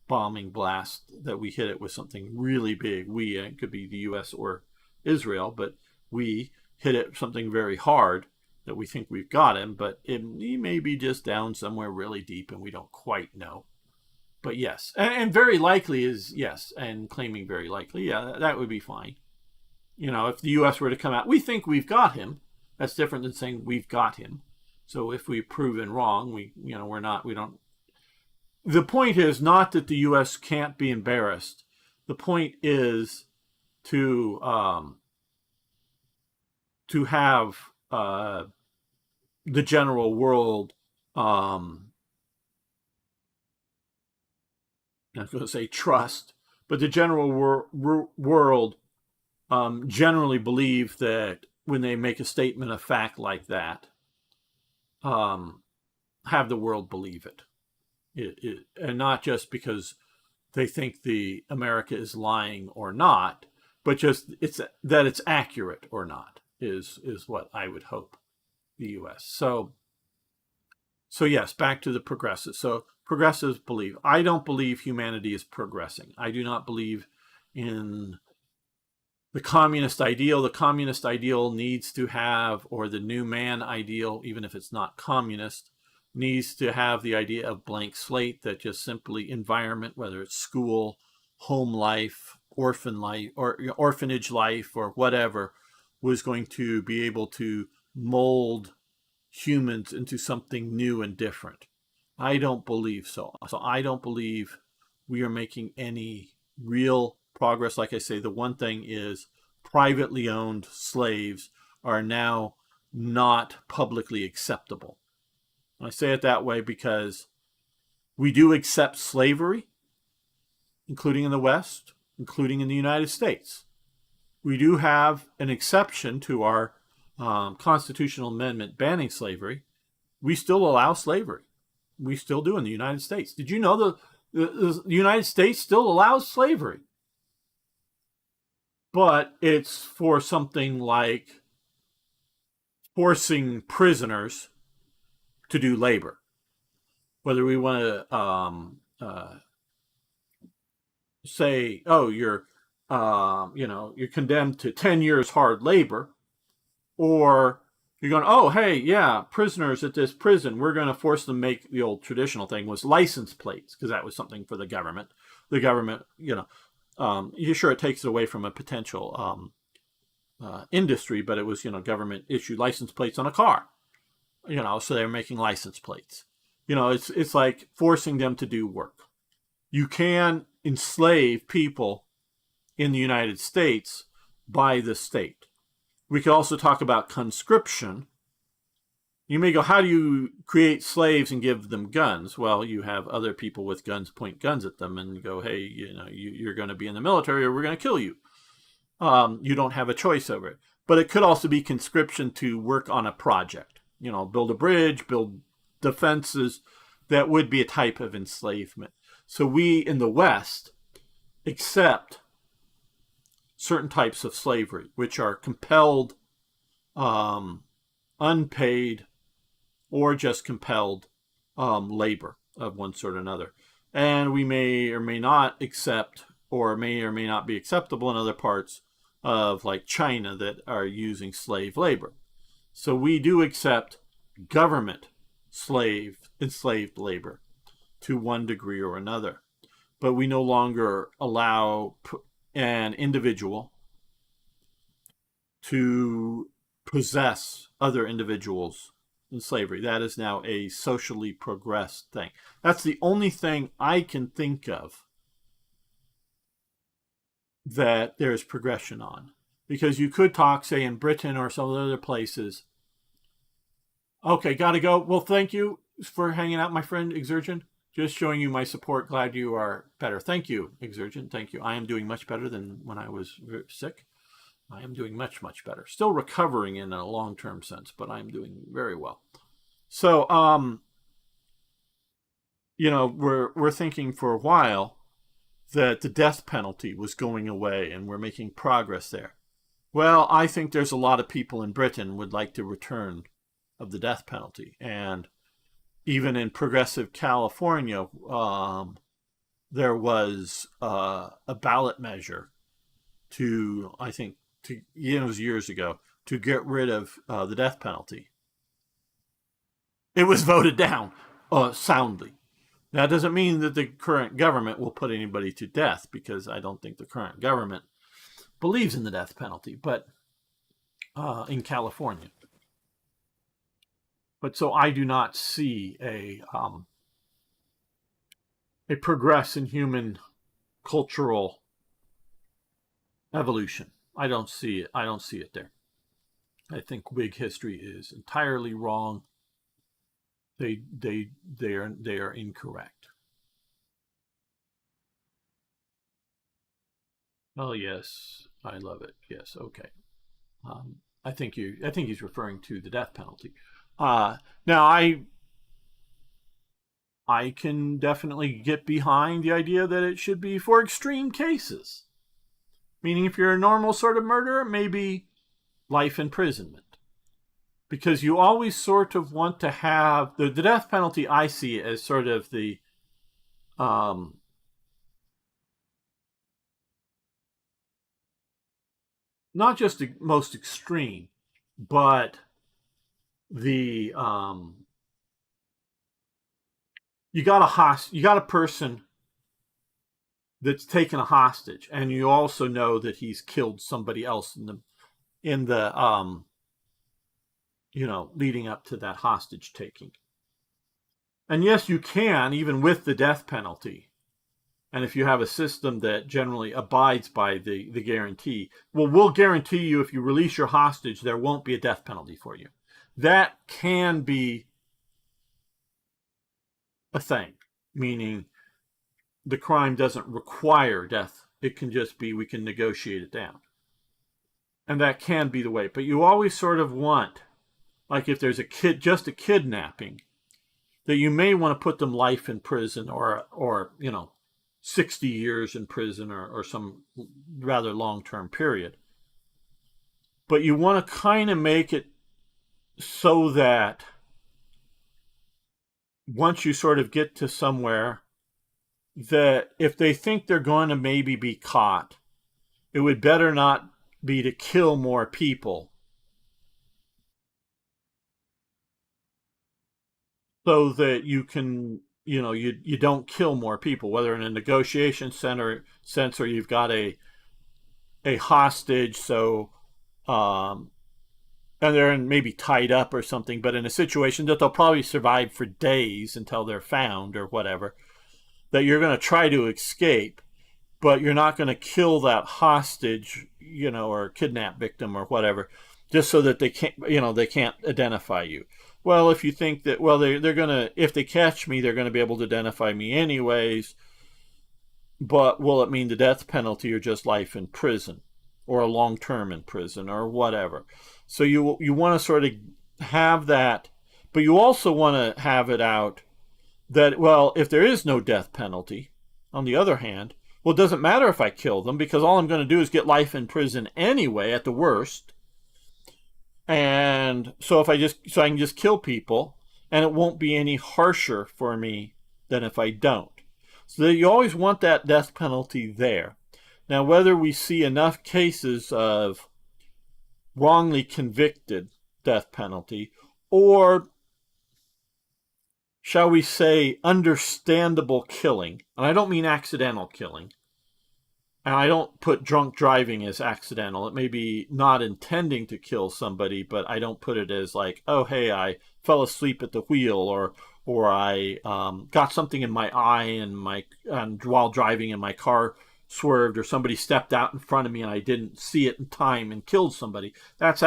B: bombing blast, that we hit it with something really big. It could be the U.S. or Israel, but we hit it something very hard that we think we've got him, but he may be just down somewhere really deep and we don't quite know. But yes, and very likely is yes, and claiming very likely, yeah, that would be fine. If the U.S. were to come out, we think we've got him. That's different than saying we've got him. So if we've proven wrong, we don't. The point is not that the U.S. can't be embarrassed. The point is to have the general world. I'm not going to say trust, but the general world. Generally believe that when they make a statement of fact like that, have the world believe it. And not just because they think the America is lying or not, but just that it's accurate or not is what I would hope the U.S. So yes, back to the progressives. So progressives believe. I don't believe humanity is progressing. I do not believe in the communist ideal. The communist ideal needs to have, or the new man ideal, even if it's not communist, needs to have the idea of blank slate, that just simply environment, whether it's school, home life, orphan life, or orphanage life, or whatever, was going to be able to mold humans into something new and different. I don't believe so. So I don't believe we are making any real progress. Like I say, the one thing is privately owned slaves are now not publicly acceptable. I say it that way because we do accept slavery, including in the West, including in the United States. We do have an exception to our constitutional amendment banning slavery. We still allow slavery. We still do in the United States. Did you know the United States still allows slavery? But it's for something like forcing prisoners to do labor. Whether we want to say, oh, you're condemned to 10 years hard labor, or you're going, oh, hey, yeah, prisoners at this prison, we're going to force them to make, the old traditional thing was license plates, because that was something for the government. The government, Sure, it takes it away from a potential industry, but it was, government issued license plates on a car, so they're making license plates. It's like forcing them to do work. You can enslave people in the United States by the state. We could also talk about conscription. You may go, how do you create slaves and give them guns? Well, you have other people with guns point guns at them and go, hey, you're going to be in the military or we're going to kill you. You don't have a choice over it. But it could also be conscription to work on a project. Build a bridge, build defenses. That would be a type of enslavement. So we in the West accept certain types of slavery, which are compelled, unpaid, or just compelled labor of one sort or another. And we may or may not accept, or may not be acceptable in other parts of like China that are using slave labor. So we do accept government enslaved labor to one degree or another. But we no longer allow an individual to possess other individuals in slavery. That is now a socially progressed thing. That's the only thing I can think of that there's progression on. Because you could talk, say, in Britain or some other places. Okay, gotta go. Well, thank you for hanging out, my friend Exurgent. Just showing you my support. Glad you are better. Thank you, Exurgent. Thank you. I am doing much better than when I was sick. I am doing much, much better. Still recovering in a long-term sense, but I'm doing very well. So, we're thinking for a while that the death penalty was going away and we're making progress there. Well, I think there's a lot of people in Britain would like to return of the death penalty. And even in progressive California, there was a ballot measure it was years ago, to get rid of the death penalty. It was voted down soundly. That doesn't mean that the current government will put anybody to death, because I don't think the current government believes in the death penalty, but in California. But so I do not see a progress in human cultural evolution. I don't see it. I don't see it there. I think Whig history is entirely wrong. They are incorrect. Oh yes, I love it. Yes, okay. I think he's referring to the death penalty. Now I can definitely get behind the idea that it should be for extreme cases. Meaning, if you're a normal sort of murderer, maybe life imprisonment. Because you always sort of want to have the death penalty. I see as sort of the not just the most extreme, but the you got a person that's taken a hostage, and you also know that he's killed somebody else in the leading up to that hostage taking. And yes, you can, even with the death penalty. And if you have a system that generally abides by the guarantee, well, we'll guarantee you if you release your hostage, there won't be a death penalty for you. That can be a thing, meaning the crime doesn't require death. It can just be, we can negotiate it down. And that can be the way. But you always sort of want, like if there's just a kidnapping, that you may want to put them life in prison or 60 years in prison or some rather long-term period. But you want to kind of make it so that once you sort of get to somewhere, that if they think they're going to maybe be caught, it would better not be to kill more people, so that you can you don't kill more people, whether in a negotiation sense or you've got a hostage, so um, and they're maybe tied up or something, but in a situation that they'll probably survive for days until they're found or whatever, that you're going to try to escape, but you're not going to kill that hostage, or kidnap victim or whatever, just so that they can't identify you. Well, if you think that, well, they're going to, if they catch me, they're going to be able to identify me anyways, but will it mean the death penalty or just life in prison or a long term in prison or whatever? So you want to sort of have that, but you also want to have it out that, well, if there is no death penalty, on the other hand, well, it doesn't matter if I kill them because all I'm going to do is get life in prison anyway at the worst. And so I can just kill people and it won't be any harsher for me than if I don't. So you always want that death penalty there. Now, whether we see enough cases of wrongly convicted death penalty or, shall we say, understandable killing, and I don't mean accidental killing, and I don't put drunk driving as accidental. It may be not intending to kill somebody, but I don't put it as like, oh, hey, I fell asleep at the wheel, or I got something in my eye and while driving and my car swerved, or somebody stepped out in front of me and I didn't see it in time and killed somebody. That's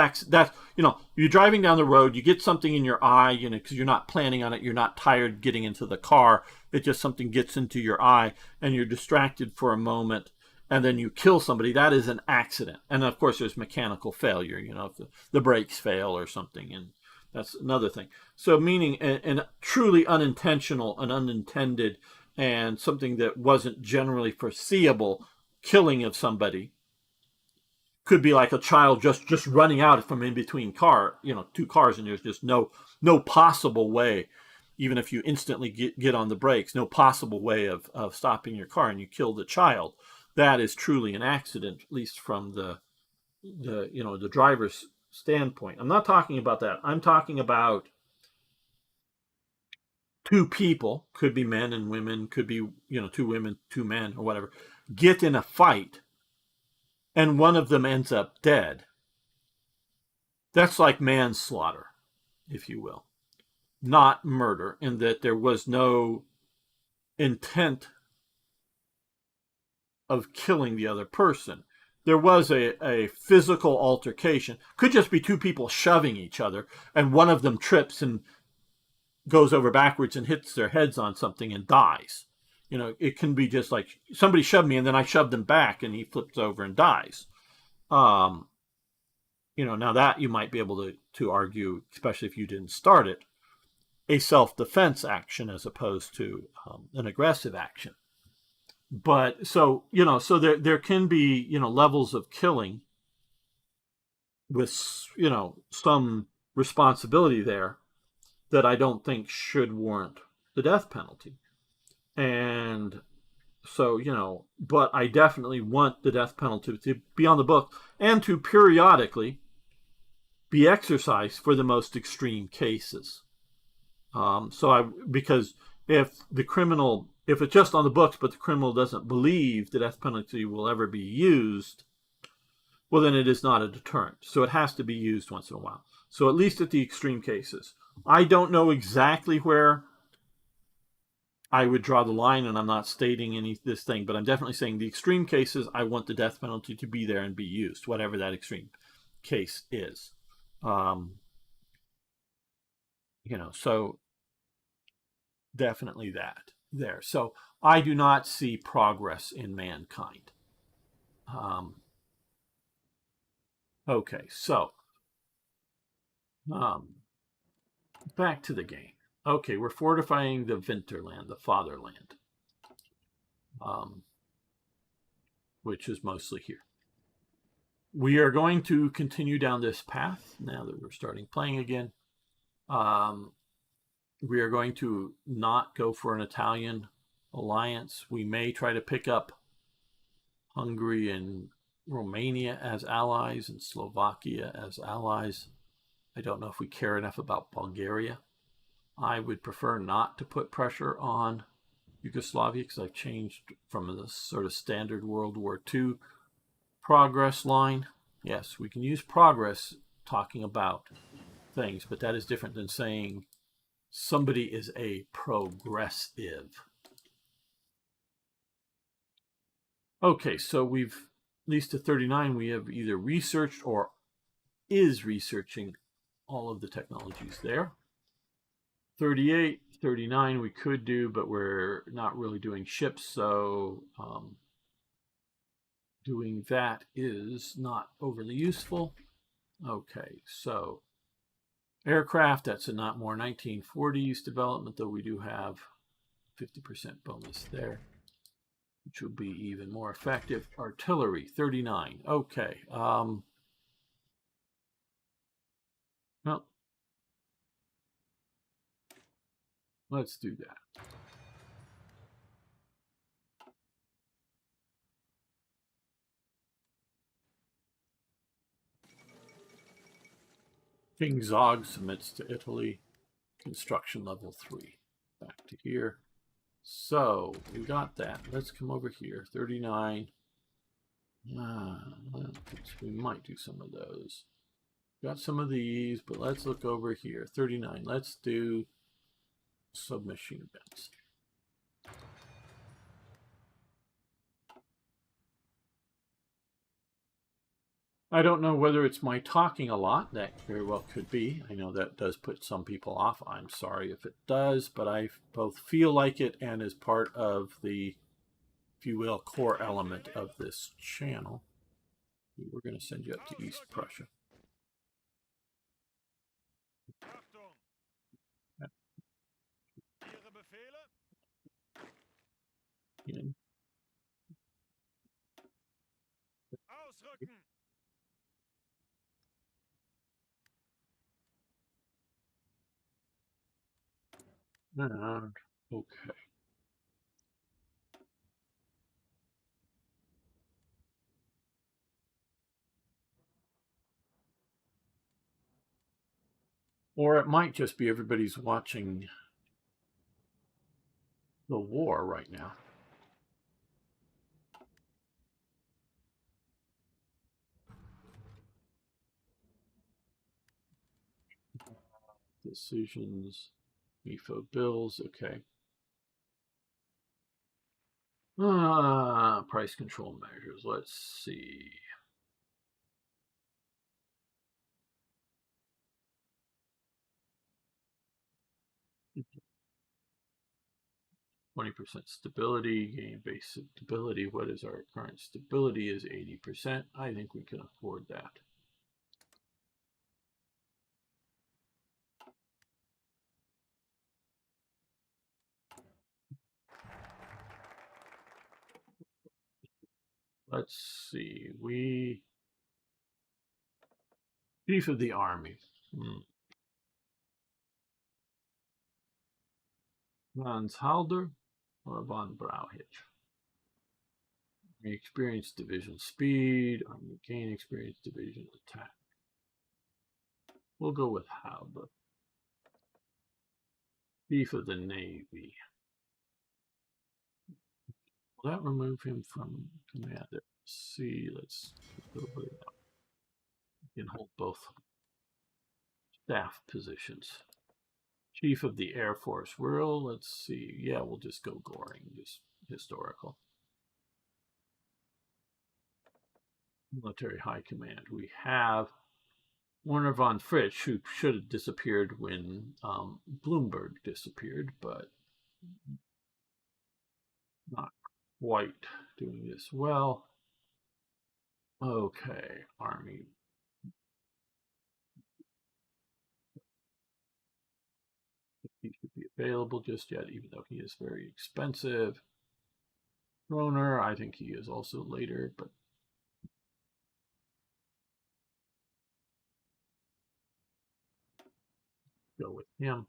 B: you're driving down the road, you get something in your eye, because you're not planning on it, you're not tired getting into the car, it just something gets into your eye and you're distracted for a moment and then you kill somebody. That is an accident. And of course there's mechanical failure, if the brakes fail or something, and that's another thing. So meaning an truly unintentional and unintended and something that wasn't generally foreseeable killing of somebody could be like a child just running out from in between two cars, and there's just no possible way, even if you instantly get on the brakes, no possible way of stopping your car, and you kill the child. That is truly an accident, at least from the driver's standpoint. I'm not talking about that. I'm talking about two people, could be men and women, could be, two women, two men, or whatever, get in a fight and one of them ends up dead. That's like manslaughter, if you will, not murder, in that there was no intent of killing the other person. There was a physical altercation. Could just be two people shoving each other and one of them trips and goes over backwards and hits their heads on something and dies. It can be just like somebody shoved me and then I shoved him back and he flips over and dies. Now that you might be able to argue, especially if you didn't start it, a self-defense action as opposed to an aggressive action. But so there can be, levels of killing with, some responsibility there that I don't think should warrant the death penalty. And so, but I definitely want the death penalty to be on the book and to periodically be exercised for the most extreme cases. Because if it's just on the books, but the criminal doesn't believe the death penalty will ever be used, well, then it is not a deterrent. So it has to be used once in a while. So at least at the extreme cases. I don't know exactly where I would draw the line, and I'm not stating this thing, but I'm definitely saying the extreme cases, I want the death penalty to be there and be used, whatever that extreme case is. So definitely that there. So I do not see progress in mankind. Okay, so back to the game. Okay, we're fortifying the Winterland, the fatherland, which is mostly here. We are going to continue down this path now that we're starting playing again. We are going to not go for an Italian alliance. We may try to pick up Hungary and Romania as allies and Slovakia as allies. I don't know if we care enough about Bulgaria. I would prefer not to put pressure on Yugoslavia because I've changed from the sort of standard World War II progress line. Yes, we can use progress talking about things, but that is different than saying somebody is a progressive. Okay, so we've, at least to 39, we have either researched or is researching all of the technologies there. 38, 39 we could do, but we're not really doing ships, so doing that is not overly useful. Okay, so aircraft, that's a not more 1940s development, though we do have 50% bonus there, which will be even more effective. Artillery, 39. Okay. Well, let's do that. King Zog submits to Italy. Construction level 3. Back to here. So we got that. Let's come over here. 39. We might do some of those. Got some of these, but let's look over here. 39. Let's do submachine guns. I don't know whether it's my talking a lot. That very well could be. I know that does put some people off. I'm sorry if it does, but I both feel like it and is part of the, if you will, core element of this channel. We're going to send you up to East Prussia. In. And, okay. Or it might just be everybody's watching the war right now. Decisions, MIFO bills, okay. Price control measures, let's see. Mm-hmm. 20% stability, gain base stability. What is our current stability is 80%. I think we can afford that. Let's see. Chief of the Army. Van Halder or Von Brauhitch? Army experience, division speed. Army gain experience, division attack. We'll go with Halder. Chief of the Navy. Will that remove him from commander? Let's see, let's go over that. You can hold both staff positions. Chief of the Air Force. Let's see. Yeah, we'll just go Goring, just historical. Military High Command. We have Werner von Fritsch, who should have disappeared when Bloomberg disappeared, but not quite doing this well. Okay, Army. He should be available just yet, even though he is very expensive. Roner, I think he is also later, but go with him.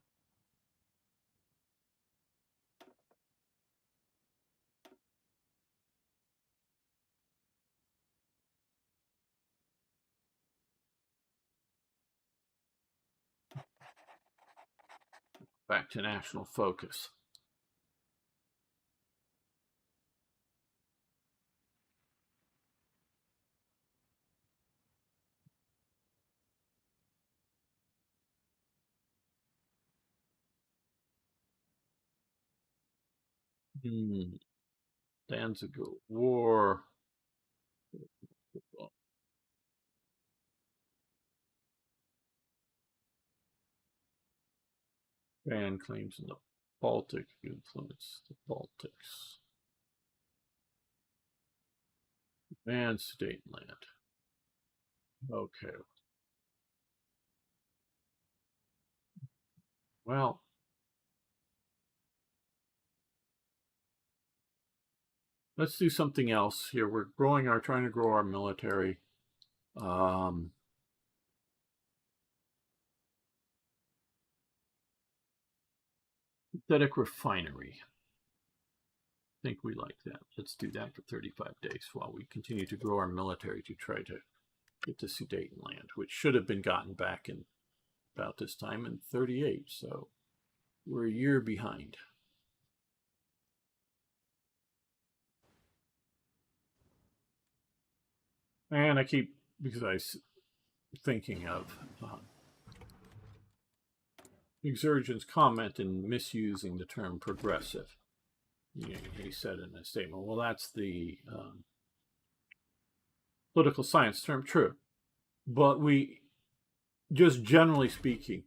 A: Back to national focus. Danzig War. Ban claims in the Baltic influence the Baltics. And Sudetenland. Okay. Well, let's do something else here. We're trying to grow our military. Synthetic refinery. I think we like that. Let's do that for 35 days while we continue to grow our military to try to get to Sudetenland, which should have been gotten back in about this time in 38. So we're a year behind. And I keep, because I thinking of Exurgent's comment in misusing the term progressive. He said in a statement, well, that's the political science term, true. But we, just generally speaking,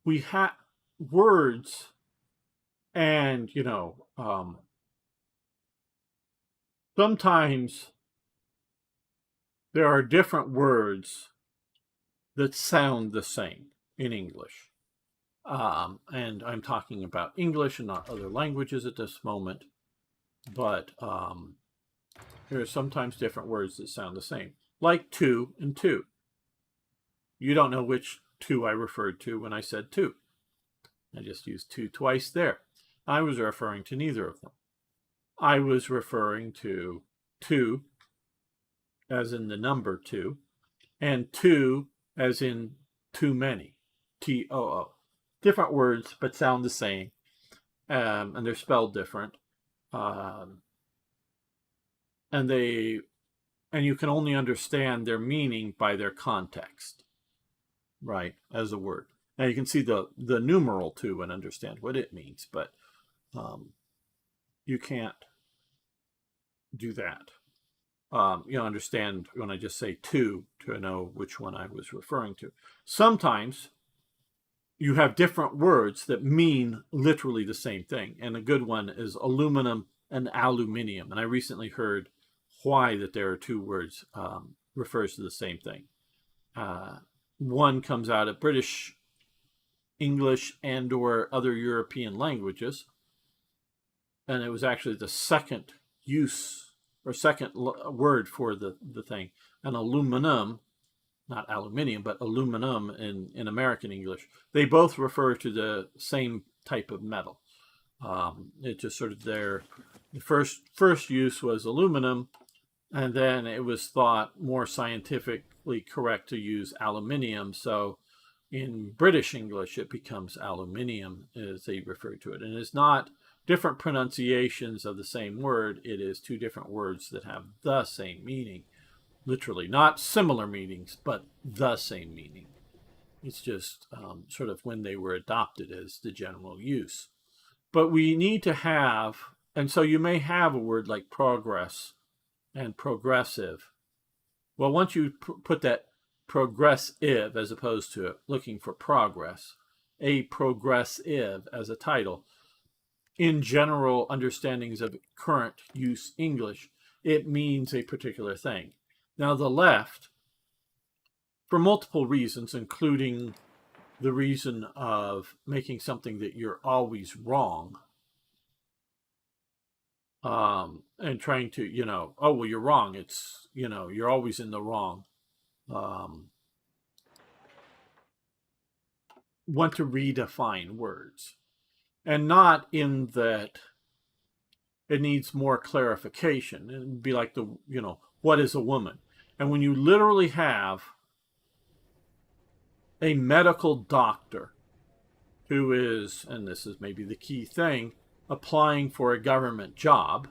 A: we have words and, sometimes there are different words that sound the same in English. And I'm talking about English and not other languages at this moment. But there are sometimes different words that sound the same, like two and two. You don't know which two I referred to when I said two. I just used two twice there. I was referring to neither of them. I was referring to two, as in the number two, and two, as in too many, T-O-O. Different words, but sound the same, and they're spelled different. And you can only understand their meaning by their context, right, as a word. Now you can see the numeral 2 and understand what it means, but you can't do that. Understand when I just say two to know which one I was referring to. Sometimes you have different words that mean literally the same thing. And a good one is aluminum and aluminium. And I recently heard why that there are two words refers to the same thing. One comes out of British English and or other European languages. And it was actually the second use or second word for the thing. And aluminum, not aluminium, but aluminum in American English, they both refer to the same type of metal. It just sort of the first use was aluminum, and then it was thought more scientifically correct to use aluminium. So in British English, it becomes aluminium as they refer to it. And it's not different pronunciations of the same word. It is two different words that have the same meaning. Literally, not similar meanings, but the same meaning. It's just sort of when they were adopted as the general use. But we need to have, and so you may have a word like progress and progressive. Well, once you put that progressive as opposed to looking for progress, a progressive as a title, in general understandings of current use English, it means a particular thing. Now, the left, for multiple reasons, including the reason of making something that you're always wrong, and trying to, oh, well, you're wrong. It's, you're always in the wrong. Want to redefine words. And not in that it needs more clarification. It'd be like what is a woman? And when you literally have a medical doctor
B: who is, and this is maybe the key thing, applying for a government job,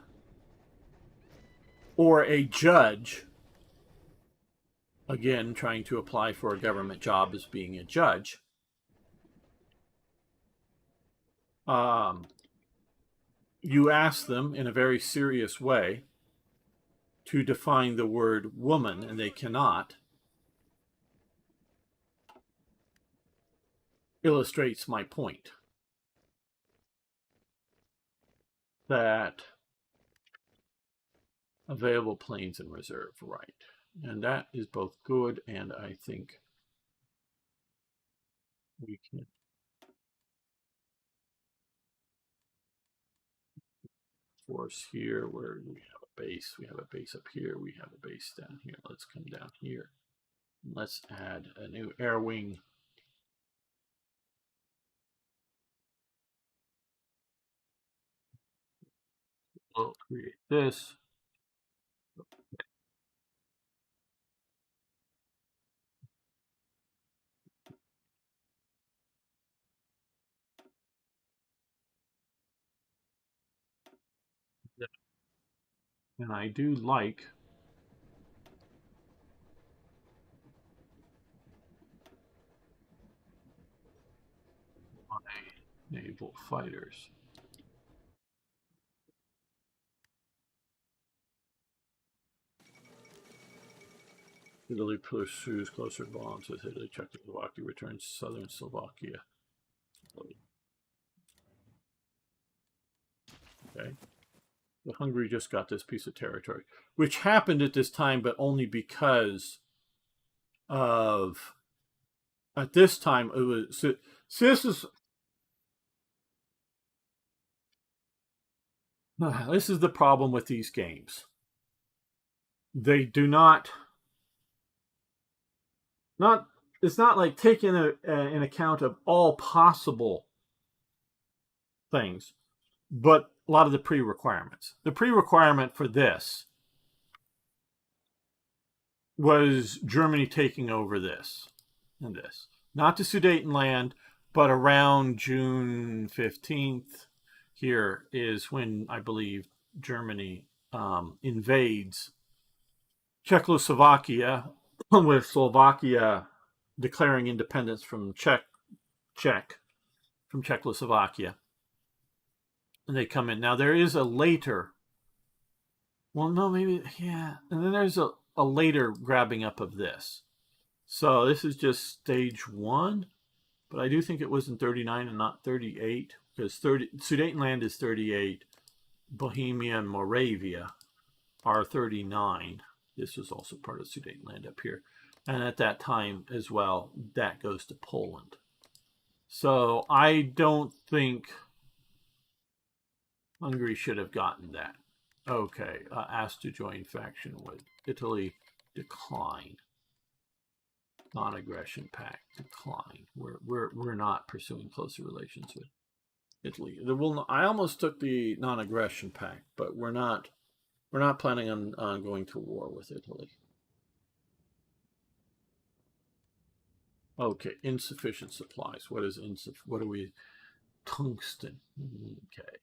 B: or a judge, again, trying to apply for a government job as being a judge, you ask them in a very serious way to define the word woman, and they cannot, illustrates my point that available planes and reserve, right? And that is both good, and I think we can force here where we have a base. We have a base up here. We have a base down here. Let's come down here. Let's add a new air wing. We'll create this. And I do like my naval fighters. Italy pursues closer bonds with Italy. Czechoslovakia returns southern Slovakia. Okay. The Hungary just got this piece of territory, which happened at this time, but only because of at this time it was. So this is the problem with these games. They do not. It's not like taking an account of all possible things, but a lot of the pre-requirements. The pre-requirement for this was Germany taking over this and this. Not the Sudetenland, but around June 15th here is when I believe Germany invades Czechoslovakia, with Slovakia declaring independence from from Czechoslovakia. And they come in. Now there is a later, well, no, maybe, yeah. And then there's a later grabbing up of this. So this is just stage one, but I do think it was in 39 and not 38, because Sudetenland is 38, Bohemia and Moravia are 39. This was also part of Sudetenland up here. And at that time as well, that goes to Poland. So I don't think Hungary should have gotten that. Okay, asked to join faction with Italy, decline. Non-aggression pact, decline. We're not pursuing closer relations with Italy. I almost took the non-aggression pact, but we're not planning on going to war with Italy. Okay, insufficient supplies. What is insufficient? What are we? Tungsten. Okay.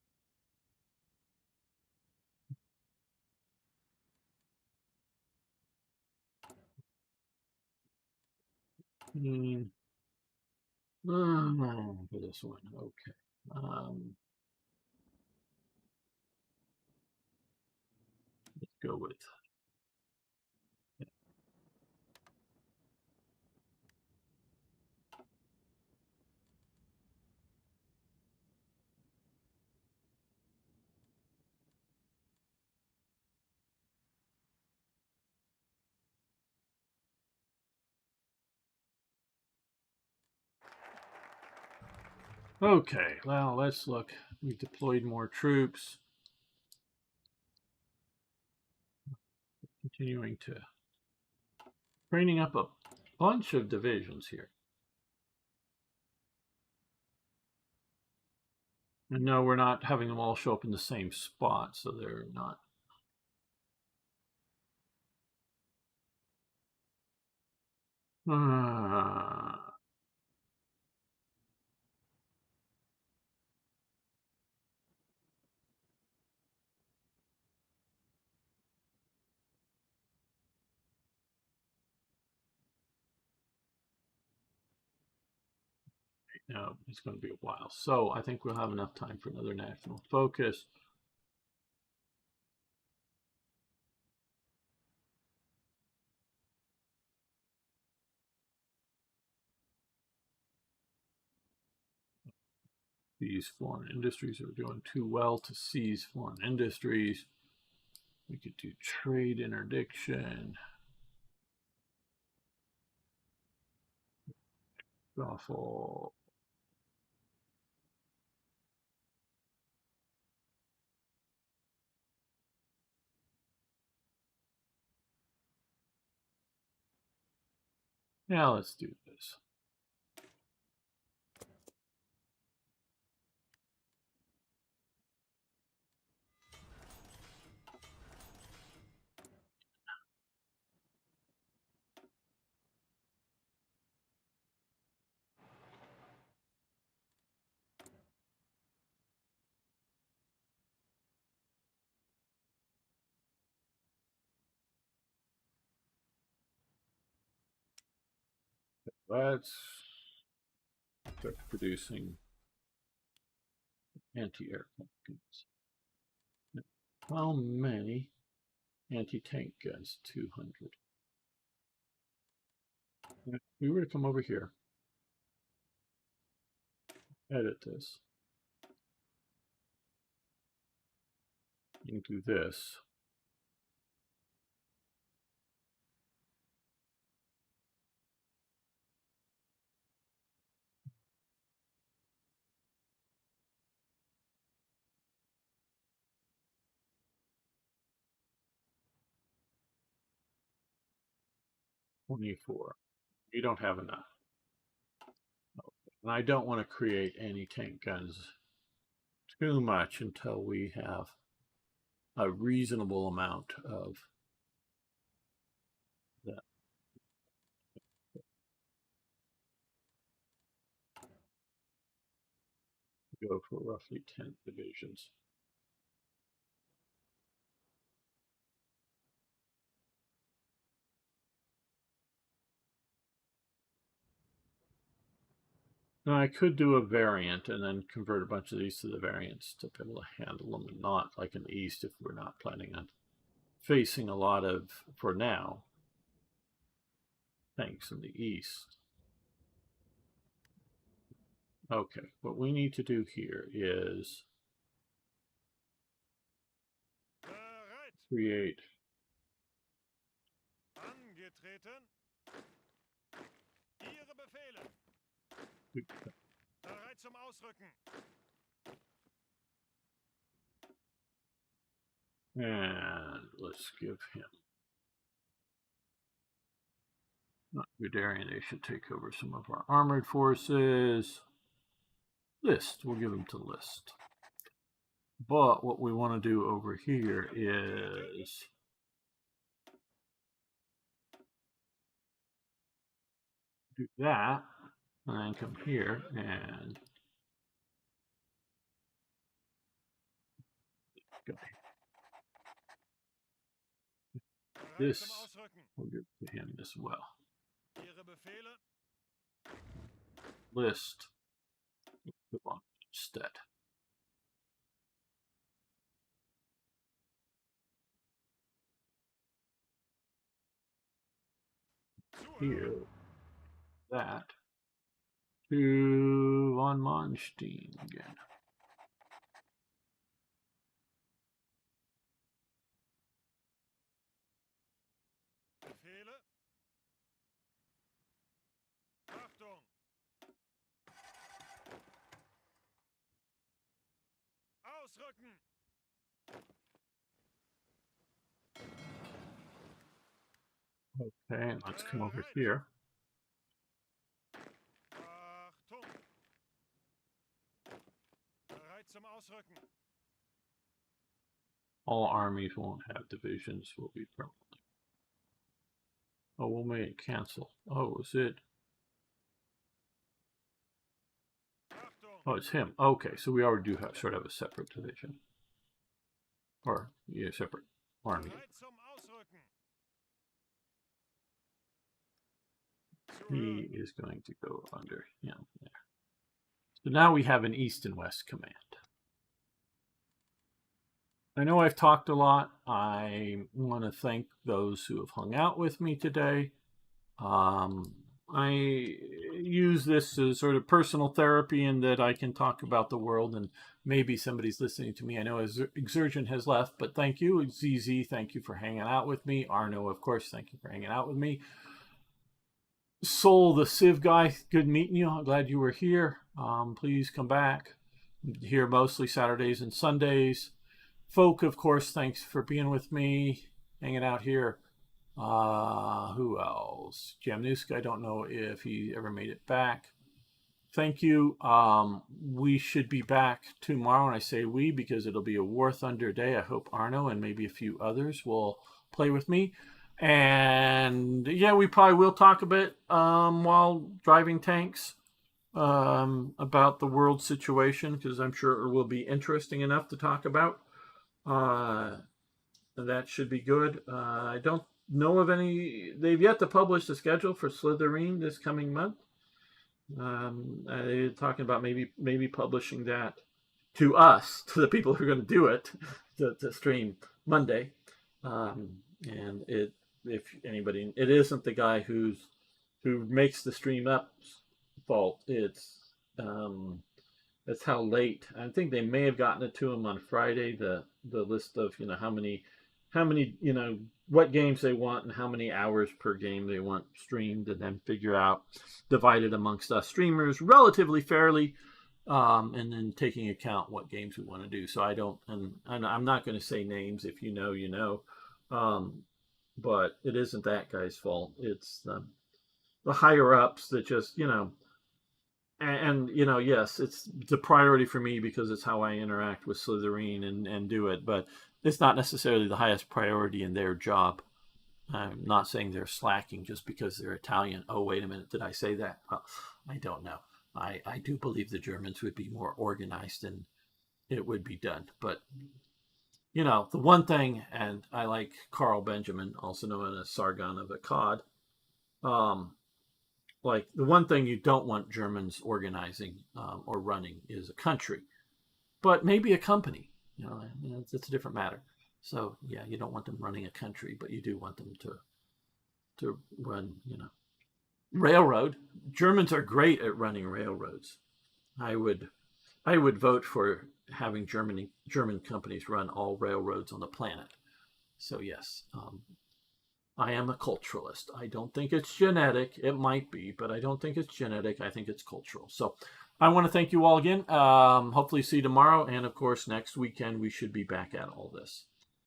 B: For this one. Okay. Let's go with. Okay, well, let's look. We've deployed more troops. Continuing to training up a bunch of divisions here. And no, we're not having them all show up in the same spot, so they're not.
A: No, it's going to be a while. So I think we'll have enough time for another national focus. These foreign industries are doing too well to seize foreign industries. We could do trade interdiction. Awful. Now let's do this. Let's start producing anti-aircraft guns. How many anti-tank guns? 200. If we were to come over here, edit this, and do this. $24. You don't have enough. And I don't want to create any tank guns too much until we have a reasonable amount of that. Go for roughly 10 divisions. Now I could do a variant and then convert a bunch of these to the variants to be able to handle them, and not like an east if we're not planning on facing a lot of, for now, tanks in the east. Okay, what we need to do here is create
C: Angetreten. Ihre Befehle. Bereit zum Ausrücken.
A: and let's give him not Guderian. They should take over some of our armored forces. List, we'll give him to list. But what we want to do over here is do that, and then come here and go. This, we'll give to him as well.
C: Ihre Befehle.
A: List, put on instead. Here, that to von Manstein again.
C: Befehle. Achtung. Ausrücken.
A: Okay, and let's come over here.
C: Achtung. Bereit zum Ausrücken.
A: All armies won't have divisions, will be permanently. Oh, we'll make it cancel. Oh, is it?
C: Achtung.
A: Oh, it's him. Okay, so we already do have sort of a separate division. Or, yeah, separate army.
C: Bereit zum Ausrücken.
A: He is going to go under him there. So now we have an East and West command. I know I've talked a lot. I want to thank those who have hung out with me today. I use this as sort of personal therapy in that I can talk about the world, and maybe somebody's listening to me. I know Exurgent has left, but thank you. ZZ, thank you for hanging out with me. Arno, of course, thank you for hanging out with me. Soul, the Civ guy, good meeting you. I'm glad you were here. Please come back. I'm here mostly Saturdays and Sundays. Folk, of course, thanks for being with me, hanging out here. Who else? Jamnuska, I don't know if he ever made it back. Thank you. We should be back tomorrow, and I say we because it'll be a War Thunder day. I hope Arno and maybe a few others will play with me. And yeah, we probably will talk a bit while driving tanks about the world situation, because I'm sure it will be interesting enough to talk about. That should be good. I don't know of any. They've yet to publish the schedule for Slytherin this coming month. They're talking about maybe publishing that to us, to the people who are going to do it, to stream Monday. And if anybody, it isn't the guy who makes the stream up fault. It's how late. I think they may have gotten it to him on Friday. The list of how many what games they want and how many hours per game they want streamed, and then figure out, divided amongst us streamers relatively fairly, and then taking account what games we want to do. So I don't, and I'm not going to say names. If you know, you know. But it isn't that guy's fault. It's the higher ups that just, and yes, it's a priority for me because it's how I interact with Slytherin and do it. But it's not necessarily the highest priority in their job. I'm not saying they're slacking just because they're Italian. Oh, wait a minute. Did I say that? Well, I don't know. I do believe the Germans would be more organized and it would be done. But the one thing, and I like Carl Benjamin, also known as Sargon of Akkad, like the one thing you don't want Germans organizing or running is a country, but maybe a company. It's a different matter. So yeah, you don't want them running a country, but you do want them to run, railroad. Germans are great at running railroads. I would vote for having German companies run all railroads on the planet. So yes, I am a culturalist. I don't think it's genetic. It might be, but I don't think it's genetic. I think it's cultural. So I want to thank you all again. Hopefully see you tomorrow. And of course, next weekend, we should be back at all this.